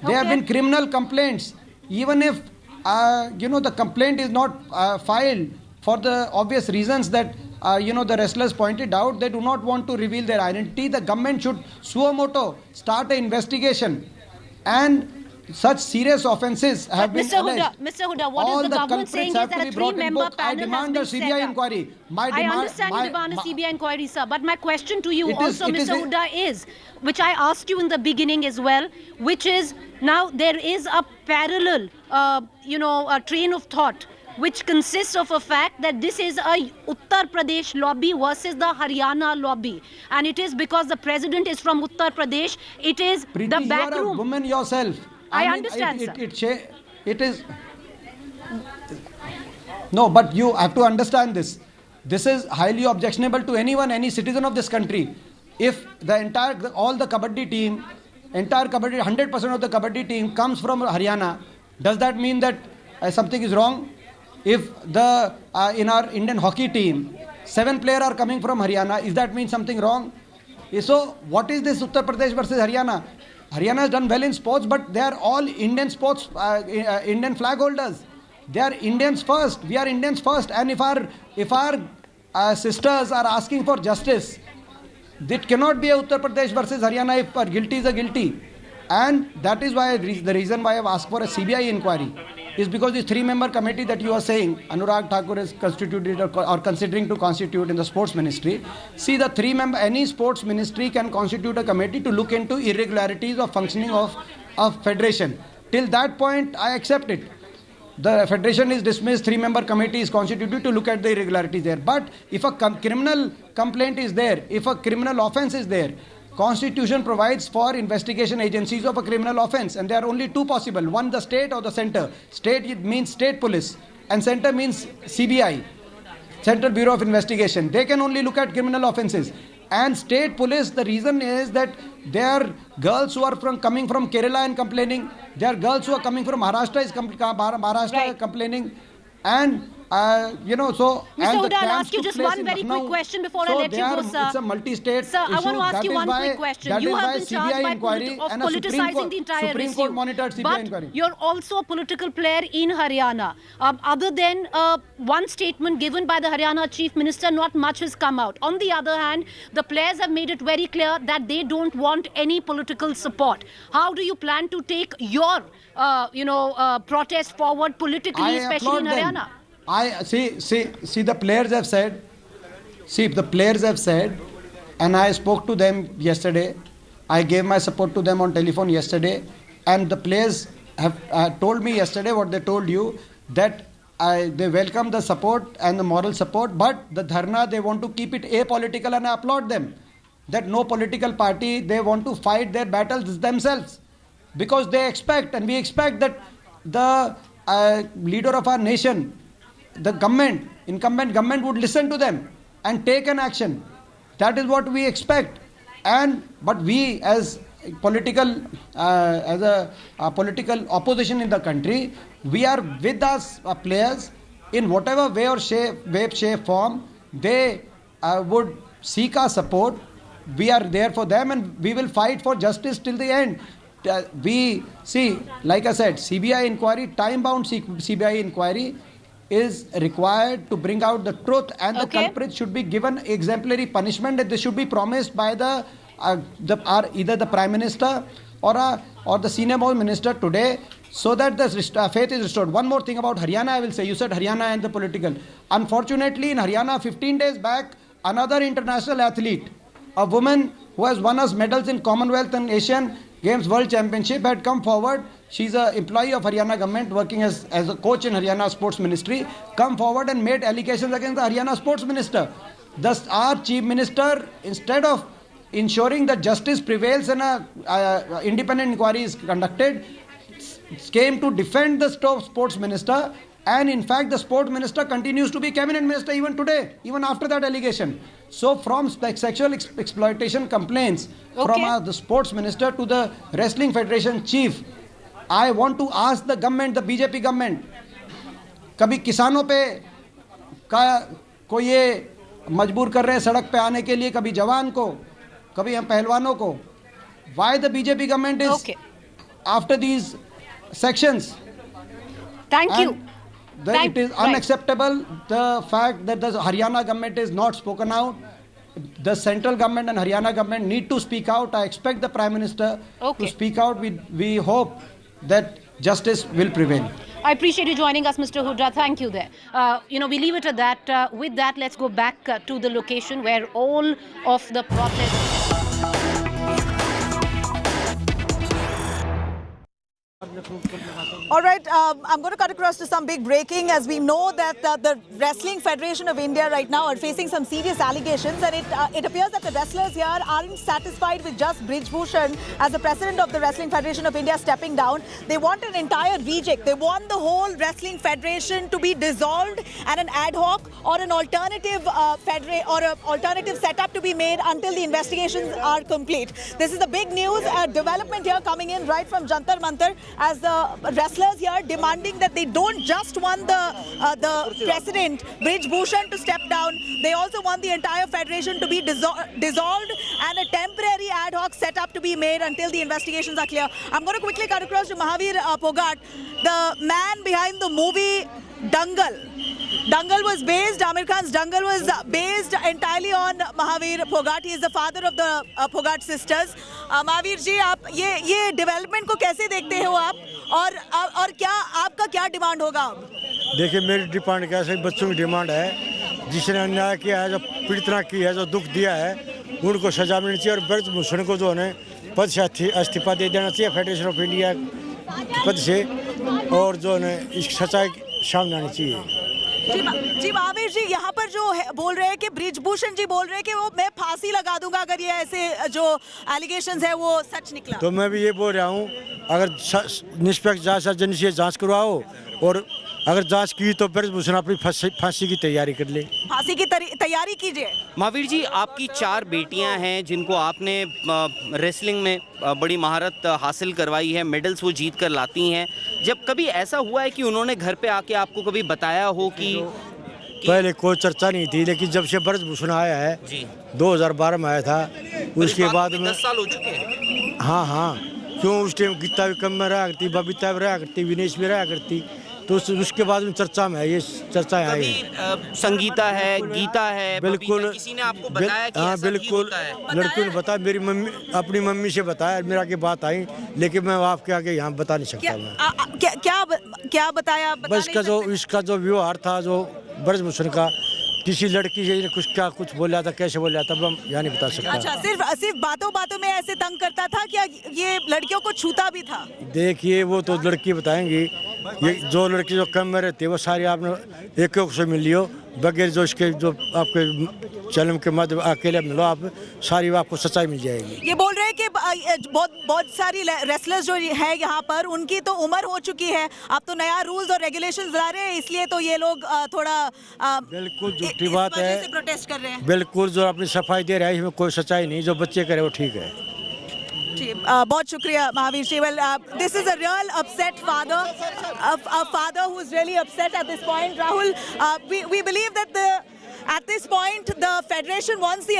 There have been criminal complaints. Even if, the complaint is not filed, for the obvious reasons that the wrestlers pointed out. They do not want to reveal their identity. The government should suo moto start an investigation, and such serious offences have been alleged. Mr. Huda, what All is the government saying is that a 3-member panel has been set up. Inquiry. I understand you demand a CBI inquiry, sir, but my question to you also, Mr. Huda, is, which I asked you in the beginning as well, which is, now there is a parallel, a train of thought, which consists of a fact that this is a Uttar Pradesh lobby versus the Haryana lobby. And it is because the president is from Uttar Pradesh, it is Preeti, the backroom. You are a woman yourself. I understand, sir. It is... No, but you have to understand this. This is highly objectionable to anyone, any citizen of this country. If all the kabaddi team, 100% of the kabaddi team comes from Haryana, does that mean that something is wrong? If in our Indian hockey team, 7 players are coming from Haryana, is that mean something wrong? So what is this Uttar Pradesh versus Haryana? Haryana has done well in sports, but they are all Indian sports, Indian flag holders. They are Indians first. We are Indians first. And if our sisters are asking for justice, it cannot be a Uttar Pradesh versus Haryana. If guilty is a guilty. And that is why the reason why I have asked for a CBI inquiry is because this 3-member committee that you are saying Anurag Thakur is constituted or considering to constitute in the sports ministry. See, the 3-member, any sports ministry can constitute a committee to look into irregularities of functioning of federation. Till that point, I accept it. The federation is dismissed, 3-member committee is constituted to look at the irregularities there. But if a criminal complaint is there, if a criminal offence is there, Constitution provides for investigation agencies of a criminal offence, and there are only 2 possible. One, the state or the centre. State means state police and centre means CBI, Central Bureau of Investigation. They can only look at criminal offences. And state police, the reason is that there are girls who are coming from Kerala and complaining. There are girls who are coming from Maharashtra complaining. And so... Mr. Huda, I'll ask you just one very quick question before I let you go, sir. It's a multi-state issue. Sir, I want to ask you one quick question. You have been charged of politicizing the entire issue. But you're also a political player in Haryana. Other than one statement given by the Haryana Chief Minister, not much has come out. On the other hand, the players have made it very clear that they don't want any political support. How do you plan to take your, protest forward politically, especially in Haryana? See, the players have said, and I spoke to them yesterday. I gave my support to them on telephone yesterday, and the players have told me yesterday what they told you, that they welcome the support and the moral support, but the dharna, they want to keep it apolitical, and I applaud them. That no political party, they want to fight their battles themselves, because they expect, and we expect, that the leader of our nation, the incumbent government would listen to them and take an action. That is what we expect. But we as political opposition in the country, we are with us players in whatever way or shape, form. They would seek our support. We are there for them, and we will fight for justice till the end. Like I said, CBI inquiry, time-bound CBI inquiry is required to bring out the truth, and the culprits should be given exemplary punishment, and this should be promised by either the Prime Minister or the senior most minister today, so that the faith is restored. One more thing about Haryana, I will say. You said Haryana and the political. Unfortunately, in Haryana, 15 days back, another international athlete, a woman who has won us medals in Commonwealth and Asian Games World Championship, had come forward. She's an employee of Haryana government working as a coach in Haryana Sports Ministry, come forward and made allegations against the Haryana Sports Minister. Thus, our Chief Minister, instead of ensuring that justice prevails and an independent inquiry is conducted, came to defend the Sports Minister, and in fact the Sports Minister continues to be Cabinet Minister even today, even after that allegation. So from sexual exploitation complaints from the Sports Minister to the Wrestling Federation Chief, I want to ask the government, the BJP government, कभी किसानों पे को ये मजबूर कर रहे हैं सड़क पे आने के लिए, कभी जवान को, कभी हम पहलवानों को. Why the BJP government is after these sections? Thank you. that it is unacceptable the fact that the Haryana government is not spoken out. The central government and Haryana government need to speak out. I expect the Prime Minister to speak out. We hope that justice will prevail. I appreciate you joining us, Mr. Hooda. Thank you there. We leave it at that. With that, let's go back to the location where all of the protests... All right, I'm going to cut across to some big breaking, as we know that the Wrestling Federation of India right now are facing some serious allegations, and it appears that the wrestlers here aren't satisfied with just Brij Bhushan as the president of the Wrestling Federation of India stepping down. They want an entire reject. They want the whole Wrestling Federation to be dissolved and an ad hoc or an alternative alternative setup to be made until the investigations are complete. This is the big news, development here coming in right from Jantar Mantar, as the wrestlers here demanding that they don't just want the president, Brij Bhushan, to step down. They also want the entire federation to be dissolved and a temporary ad hoc setup to be made until the investigations are clear. I'm going to quickly cut across to Mahavir Phogat, the man behind the movie Dangal. Dangal was based, Amir Khan's Dangal was based entirely on Mahavir Phogat. He is the father of the Phogat sisters. Mahavir ji, आप ये development को कैसे देखते हो आप, और क्या आपका क्या डिमांड होगा अब? देखिए, मेरी डिमांड क्या है, बच्चों की डिमांड है, जिसने अन्याय किया है, जो पीड़ितना की है, जो दुख दिया है, उनको सजा मिलनी चाहिए, और ब्रज भूषण को जो है पद से इस्तीफा दे देना चाहिए फेडरेशन ऑफ इंडिया पद से, और जो है इस सच्चाई सामने आनी चाहिए। जी महावीर जी, यहाँ पर जो बोल रहे हैं कि ब्रिज भूषण जी बोल रहे हैं कि वो मैं फांसी लगा दूंगा अगर ये ऐसे जो एलिगेशंस है वो सच निकला। तो मैं भी ये बोल रहा हूँ, अगर निष्पक्ष जांच एजेंसी जांच करवाओ, और अगर जांच की तो ब्रिज भूषण अपनी फांसी की तैयारी कर ले। फांसी की तैयारी कीजिए। महावीर जी, आपकी 4 बेटियां हैं जिनको आपने रेसलिंग में बड़ी महारत हासिल करवाई है, मेडल्स वो जीत कर लाती हैं। जब कभी ऐसा हुआ है कि उन्होंने घर पे आके आपको कभी बताया हो कि पहले कोई चर्चा नहीं थी, लेकिन जब से ब्रज भूषण आया है, 2012 में आया था, उसके बाद में 10 साल हो चुके हैं। हाँ, क्यों उस टाइम गीता भी कम में रहा करती, बबीता भी रहा करती, विनेश भी रहा करती, तो उसके बाद में चर्चा में ये चर्चाएं आई हैं। संगीता है, गीता है, बिल्कुल, किसी ने आपको बताया कि हाँ, ऐसा भी बिल्कुल होता है? लड़कियों ने बताया, मेरी मम्मी अपनी मम्मी से बताया, मेरा के बात आई, लेकिन मैं आपके आगे यहाँ बता नहीं सकता। मैं क्या बताया? बस इसका जो व्यवहार था, जो ब्रज भूषण का किसी लड़की से कुछ बोला था, कैसे बोला था, हम यहाँ नहीं बता सकता। अच्छा, सिर्फ बातों में ऐसे तंग करता था, क्या ये लड़कियों को छूता भी था? देखिए, वो तो लड़की बताएंगी, ये जो लड़की जो कम में रहती है वो सारी आपने एक से मिल लियो, बगैर जो इसके जो आपके चैनल के मध्य अकेले मिलो, आप सारी आपको सच्चाई मिल जाएगी। ये बोल रहे हैं कि बहुत सारी रेसलर्स जो है यहाँ पर, उनकी तो उम्र हो चुकी है, आप तो नया रूल्स और रेगुलेशंस ला रहे हैं, इसलिए तो ये लोग थोड़ा बिल्कुल झूठी बात है, प्रोटेस्ट कर रहे हैं। बिल्कुल, जो अपनी सफाई दे रहा है इसमें कोई सच्चाई नहीं, जो बच्चे करे वो ठीक है। बहुत शुक्रिया Mahavir ji. Well, this is a real upset father, a father who is really upset at this point. Rahul, we believe that at this point the federation wants the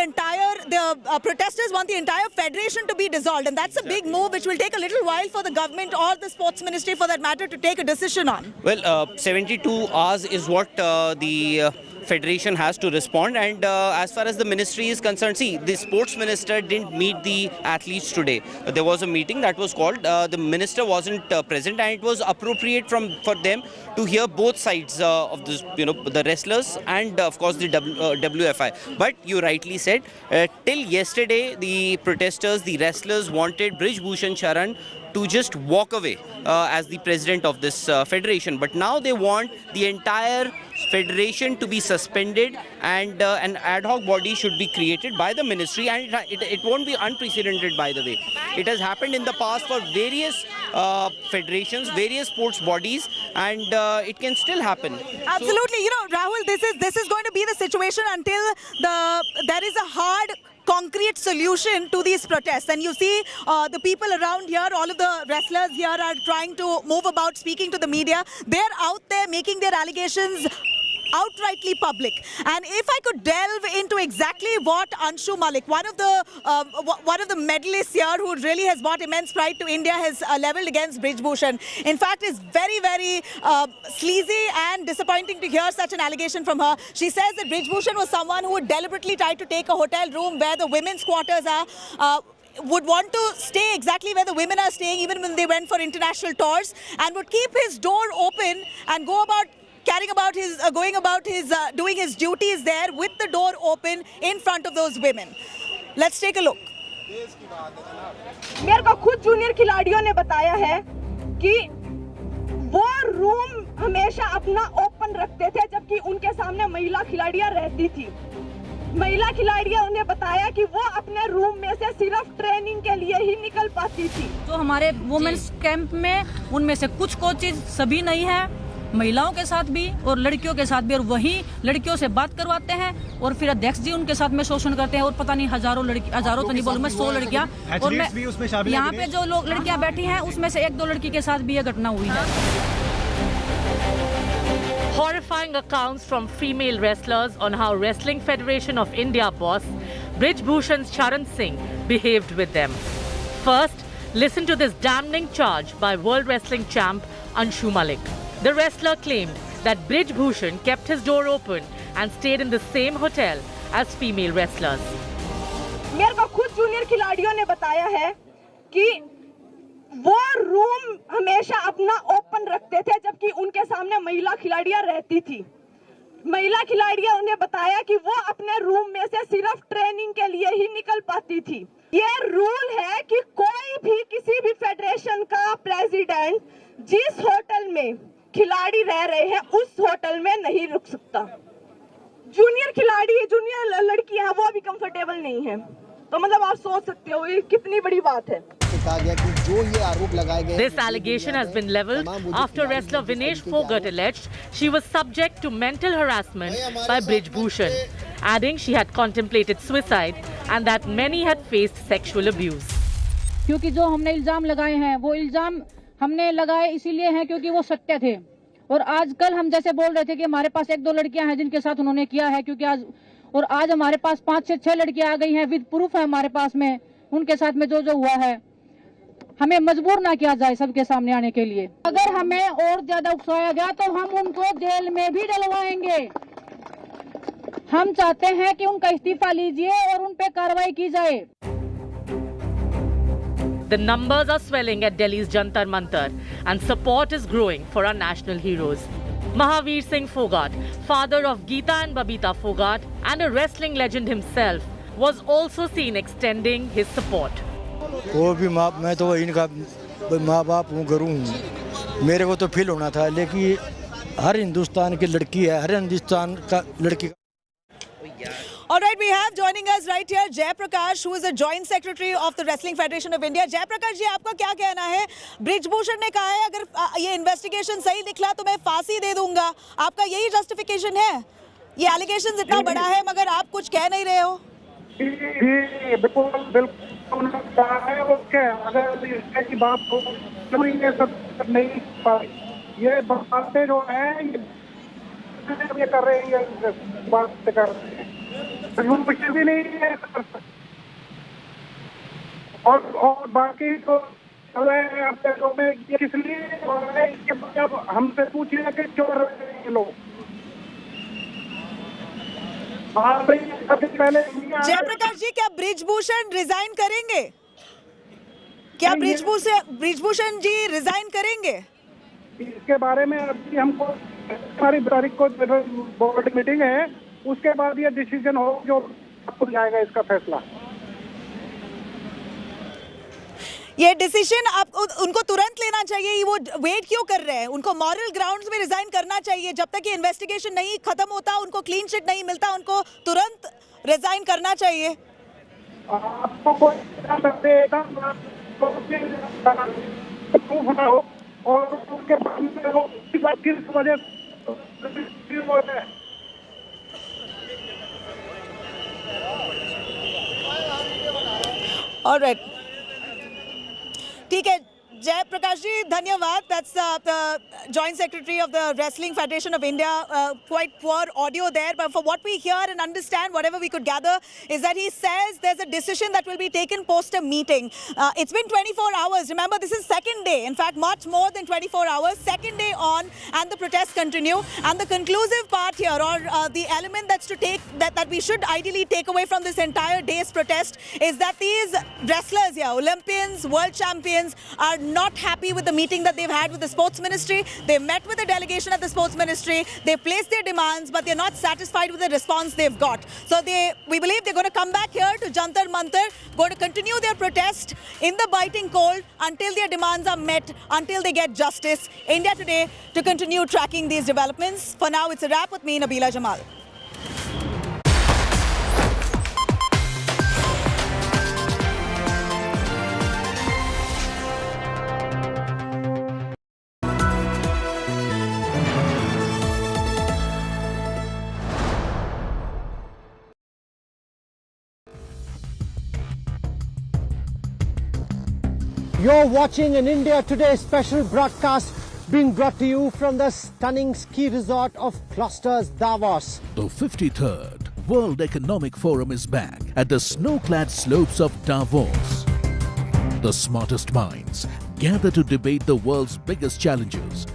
protesters want the entire federation to be dissolved, and that's a big move which will take a little while for the government or the sports ministry for that matter to take a decision on. Well, 72 hours is what the Federation has to respond, and as far as the ministry is concerned, see, the sports minister didn't meet the athletes today. There was a meeting that was called. The minister wasn't present, and it was appropriate for them to hear both sides of this, the wrestlers and of course the WFI. But you rightly said, till yesterday, the protesters, the wrestlers wanted Brij Bhushan Sharan to just walk away as the president of this federation. But now they want the entire federation to be suspended, and an ad hoc body should be created by the ministry, and it won't be unprecedented, by the way. It has happened in the past for various federations, various sports bodies, and it can still happen. Absolutely. Rahul, this is going to be the situation until there is a hard concrete solution to these protests. And you see the people around here, all of the wrestlers here are trying to move about, speaking to the media. They're out there making their allegations outrightly public. And if I could delve into exactly what Anshu Malik, one of the medalists here who really has brought immense pride to India, has leveled against Brij Bhushan. In fact, it's very, very sleazy and disappointing to hear such an allegation from her. She says that Brij Bhushan was someone who would deliberately try to take a hotel room where the women's quarters are, would want to stay exactly where the women are staying even when they went for international tours, and would keep his door open and go about doing his duties there with the door open in front of those women. Let's take a look. मेरे को खुद junior खिलाड़ियों ने बताया है कि वो room हमेशा अपना ओपन रखते थे जबकि उनके सामने महिला खिलाड़ियां रहती थी। महिला खिलाड़ियों ने बताया कि वो अपने रूम में से सिर्फ ट्रेनिंग के लिए ही निकल पाती थी। जो हमारे वुमेन्स कैंप में उनमें से कुछ कोचेज सभी नहीं है, महिलाओं के साथ भी और लड़कियों के साथ भी, और वही लड़कियों से बात करवाते हैं और फिर अध्यक्ष जी उनके साथ में शोषण करते हैं, और पता नहीं हजारों तो नहीं बोलूं मैं 100 लड़कियां, और मैं यहाँ पे जो लोग लड़कियां बैठी हैं उसमें से 1-2 लड़की के साथ भी ये घटना हुई है। Horrifying accounts from female wrestlers on how Wrestling Federation of India boss Brij Bhushan Charan Singh behaved with them. First, listen to this damning charge by World Wrestling champ Anshu Malik. The wrestler claimed that Brij Bhushan kept his door open and stayed in the same hotel as female wrestlers. मेरे को खुद junior खिलाड़ियों ने बताया है कि वो room हमेशा अपना ओपन रखते थे जबकि उनके सामने महिला खिलाड़ियां रहती थी। महिला खिलाड़ियों ने बताया कि वो अपने रूम में से सिर्फ ट्रेनिंग के लिए ही निकल पाती थी। ये रूल है कि कोई भी किसी भी फेडरेशन का प्रेसिडेंट जिस होटल में खिलाड़ी रह रहे हैं उस होटल में नहीं रुक सकता। जूनियर लड़कियां हैं वो भी कंफर्टेबल नहीं है, तो मतलब आप सोच सकते हो ये कितनी बड़ी बात है। This allegation has been leveled after wrestler Vinesh Fogart alleged she was subject to mental harassment by Brij Bhushan, adding she had contemplated suicide and that many had faced sexual abuse. क्योंकि जो हमने इल्जाम लगाए हैं वो इल्जाम हमने लगाए इसीलिए हैं क्योंकि वो सत्य थे, और आजकल हम जैसे बोल रहे थे कि हमारे पास 1-2 लड़कियां हैं जिनके साथ उन्होंने किया है, क्योंकि आज हमारे पास 5 से 6 लड़कियां आ गई हैं विद प्रूफ है हमारे पास में उनके साथ में जो हुआ है। हमें मजबूर ना किया जाए सबके सामने आने के लिए। अगर हमें और ज्यादा उकसाया गया तो हम उनको जेल में भी डलवाएंगे। हम चाहते हैं कि उनका इस्तीफा लीजिए और उन पे कार्रवाई की जाए। The numbers are swelling at Delhi's Jantar Mantar and support is growing for our national heroes. Mahavir Singh Fogart, father of Geeta and Babita Fogart and a wrestling legend himself, was also seen extending his support. वो भी मैं तो इनका माँ बाप हूँ, गुरु हूँ, मेरे को तो फील होना था, लेकिन हर हिंदुस्तान की लड़की है, हर हिंदुस्तान का लड़की। All right, we have joining us right here Jay Prakash, who is the Joint Secretary of the Wrestling Federation of India. Jay Prakash जी, आपका क्या कहना है? ब्रिज भूषण ने कहा है अगर ये इन्वेस्टिगेशन सही निकला तो मैं फांसी दे दूंगा, आपका यही जस्टिफिकेशन है? ये एलिगेशन इतना बड़ा है मगर आप कुछ कह नहीं रहे हो। बिल्कुल है, ओके, अगर इसकी बात हो तो ये सब नहीं पाई, ये बातें जो है ये कर रहे हैं, ये बात कर रहे हैं, कुछ भी नहीं है। और बाकी तो जो में किस लिए हमसे पूछ लिया कि क्यों रहे लोग। जयप्रकाश जी, क्या ब्रिज भूषण रिजाइन करेंगे? क्या ब्रिज भूषण जी रिजाइन करेंगे? इसके बारे में अभी हमको हमारी तारीख को बोर्ड मीटिंग है, उसके बाद ये डिसीजन हो जो जाएगा इसका फैसला। ये डिसीजन आप उनको तुरंत लेना चाहिए, वो वेट क्यों कर रहे हैं? उनको मॉरल ग्राउंड्स में रिजाइन करना चाहिए। जब तक ये इन्वेस्टिगेशन नहीं खत्म होता, उनको क्लीन चिट नहीं मिलता, उनको तुरंत रिजाइन करना चाहिए। आपको कोई और उसके बाद किस वजह ऑलराइट, ठीक है Jai Prakash ji, dhanyavad. That's the Joint Secretary of the Wrestling Federation of India. Quite poor audio there, but for what we hear and understand, whatever we could gather, is that he says there's a decision that will be taken post a meeting. It's been 24 hours. Remember, this is second day. In fact, much more than 24 hours. Second day on, and the protests continue. And the conclusive part here, or the element that's to take that we should ideally take away from this entire day's protest, is that these wrestlers here, Olympians, world champions, are not happy with the meeting that they've had with the sports ministry. They met with the delegation at the sports ministry. They placed their demands, but they're not satisfied with the response they've got. So we believe they're going to come back here to Jantar Mantar, going to continue their protest in the biting cold until their demands are met, until they get justice. India Today to continue tracking these developments. For now, it's a wrap with me, Nabila Jamal. You're watching an India Today special broadcast being brought to you from the stunning ski resort of Clusters, Davos. The 53rd World Economic Forum is back at the snow-clad slopes of Davos. The smartest minds gather to debate the world's biggest challenges: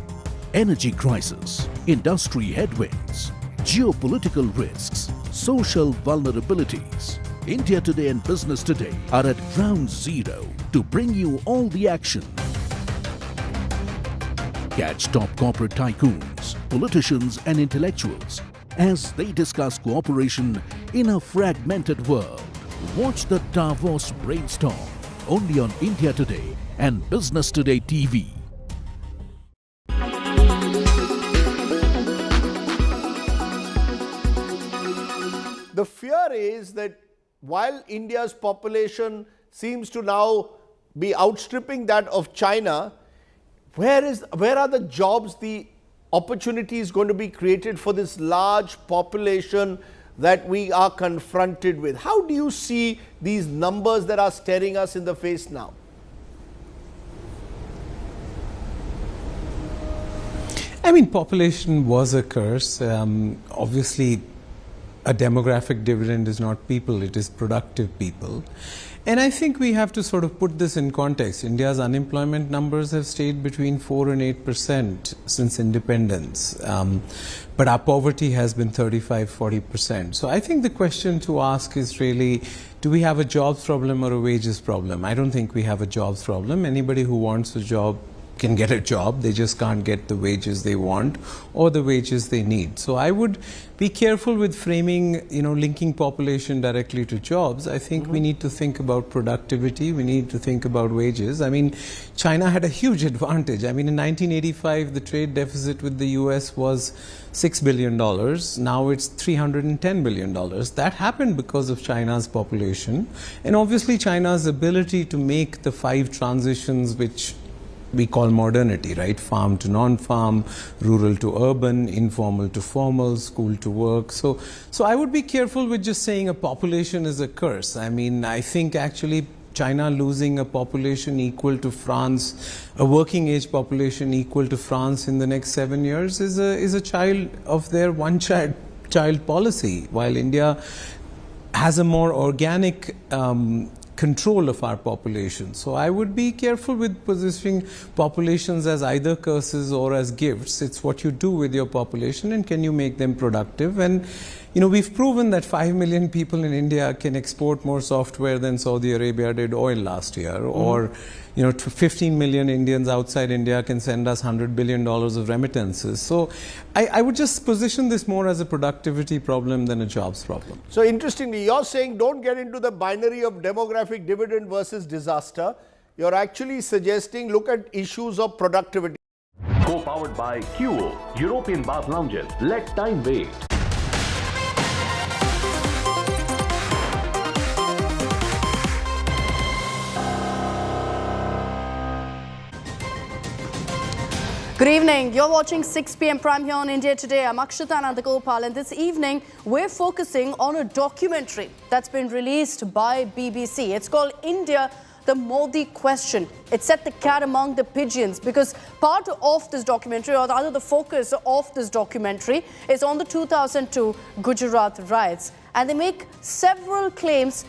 energy crisis, industry headwinds, geopolitical risks, social vulnerabilities. India Today and Business Today are at ground zero to bring you all the action. Catch top corporate tycoons, politicians and intellectuals as they discuss cooperation in a fragmented world. Watch the Davos brainstorm only on India Today and Business Today TV. The fear is that while India's population seems to now be outstripping that of China, where are the jobs, the opportunities going to be created for this large population that we are confronted with? How do you see these numbers that are staring us in the face now? I mean, population was a curse. Obviously, a demographic dividend is not people, it is productive people. And I think we have to sort of put this in context. India's unemployment numbers have stayed between 4 and 8% since independence. But our poverty has been 35-40%. So I think the question to ask is really, do we have a jobs problem or a wages problem? I don't think we have a jobs problem. Anybody who wants a job can get a job, they just can't get the wages they want or the wages they need. So I would be careful with framing, linking population directly to jobs. I think we need to think about productivity, we need to think about wages. I mean, China had a huge advantage. I mean, in 1985, the trade deficit with the US was $6 billion. Now it's $310 billion. That happened because of China's population and obviously China's ability to make the 5 transitions which we call modernity, right? Farm to non-farm, rural to urban, informal to formal, school to work. So I would be careful with just saying a population is a curse. I mean, I think actually China losing a population equal to France, a working age population equal to France in the next 7 years is a child of their one-child policy, while India has a more organic control of our population. So I would be careful with positioning populations as either curses or as gifts. It's what you do with your population and can you make them productive. And we've proven that 5 million people in India can export more software than Saudi Arabia did oil last year, or 15 million Indians outside India can send us $100 billion of remittances. So I would just position this more as a productivity problem than a jobs problem. So interestingly, you're saying don't get into the binary of demographic dividend versus disaster. You're actually suggesting look at issues of productivity. Co-powered by QO, European Bath Lounges. Let time wait. Good evening. You're watching 6 p.m. Prime here on India Today. I'm Akshita Nandagopal, and this evening we're focusing on a documentary that's been released by BBC. It's called India, the Modi question. It set the cat among the pigeons because part of this documentary, or rather the focus of this documentary, is on the 2002 Gujarat riots. And they make several claims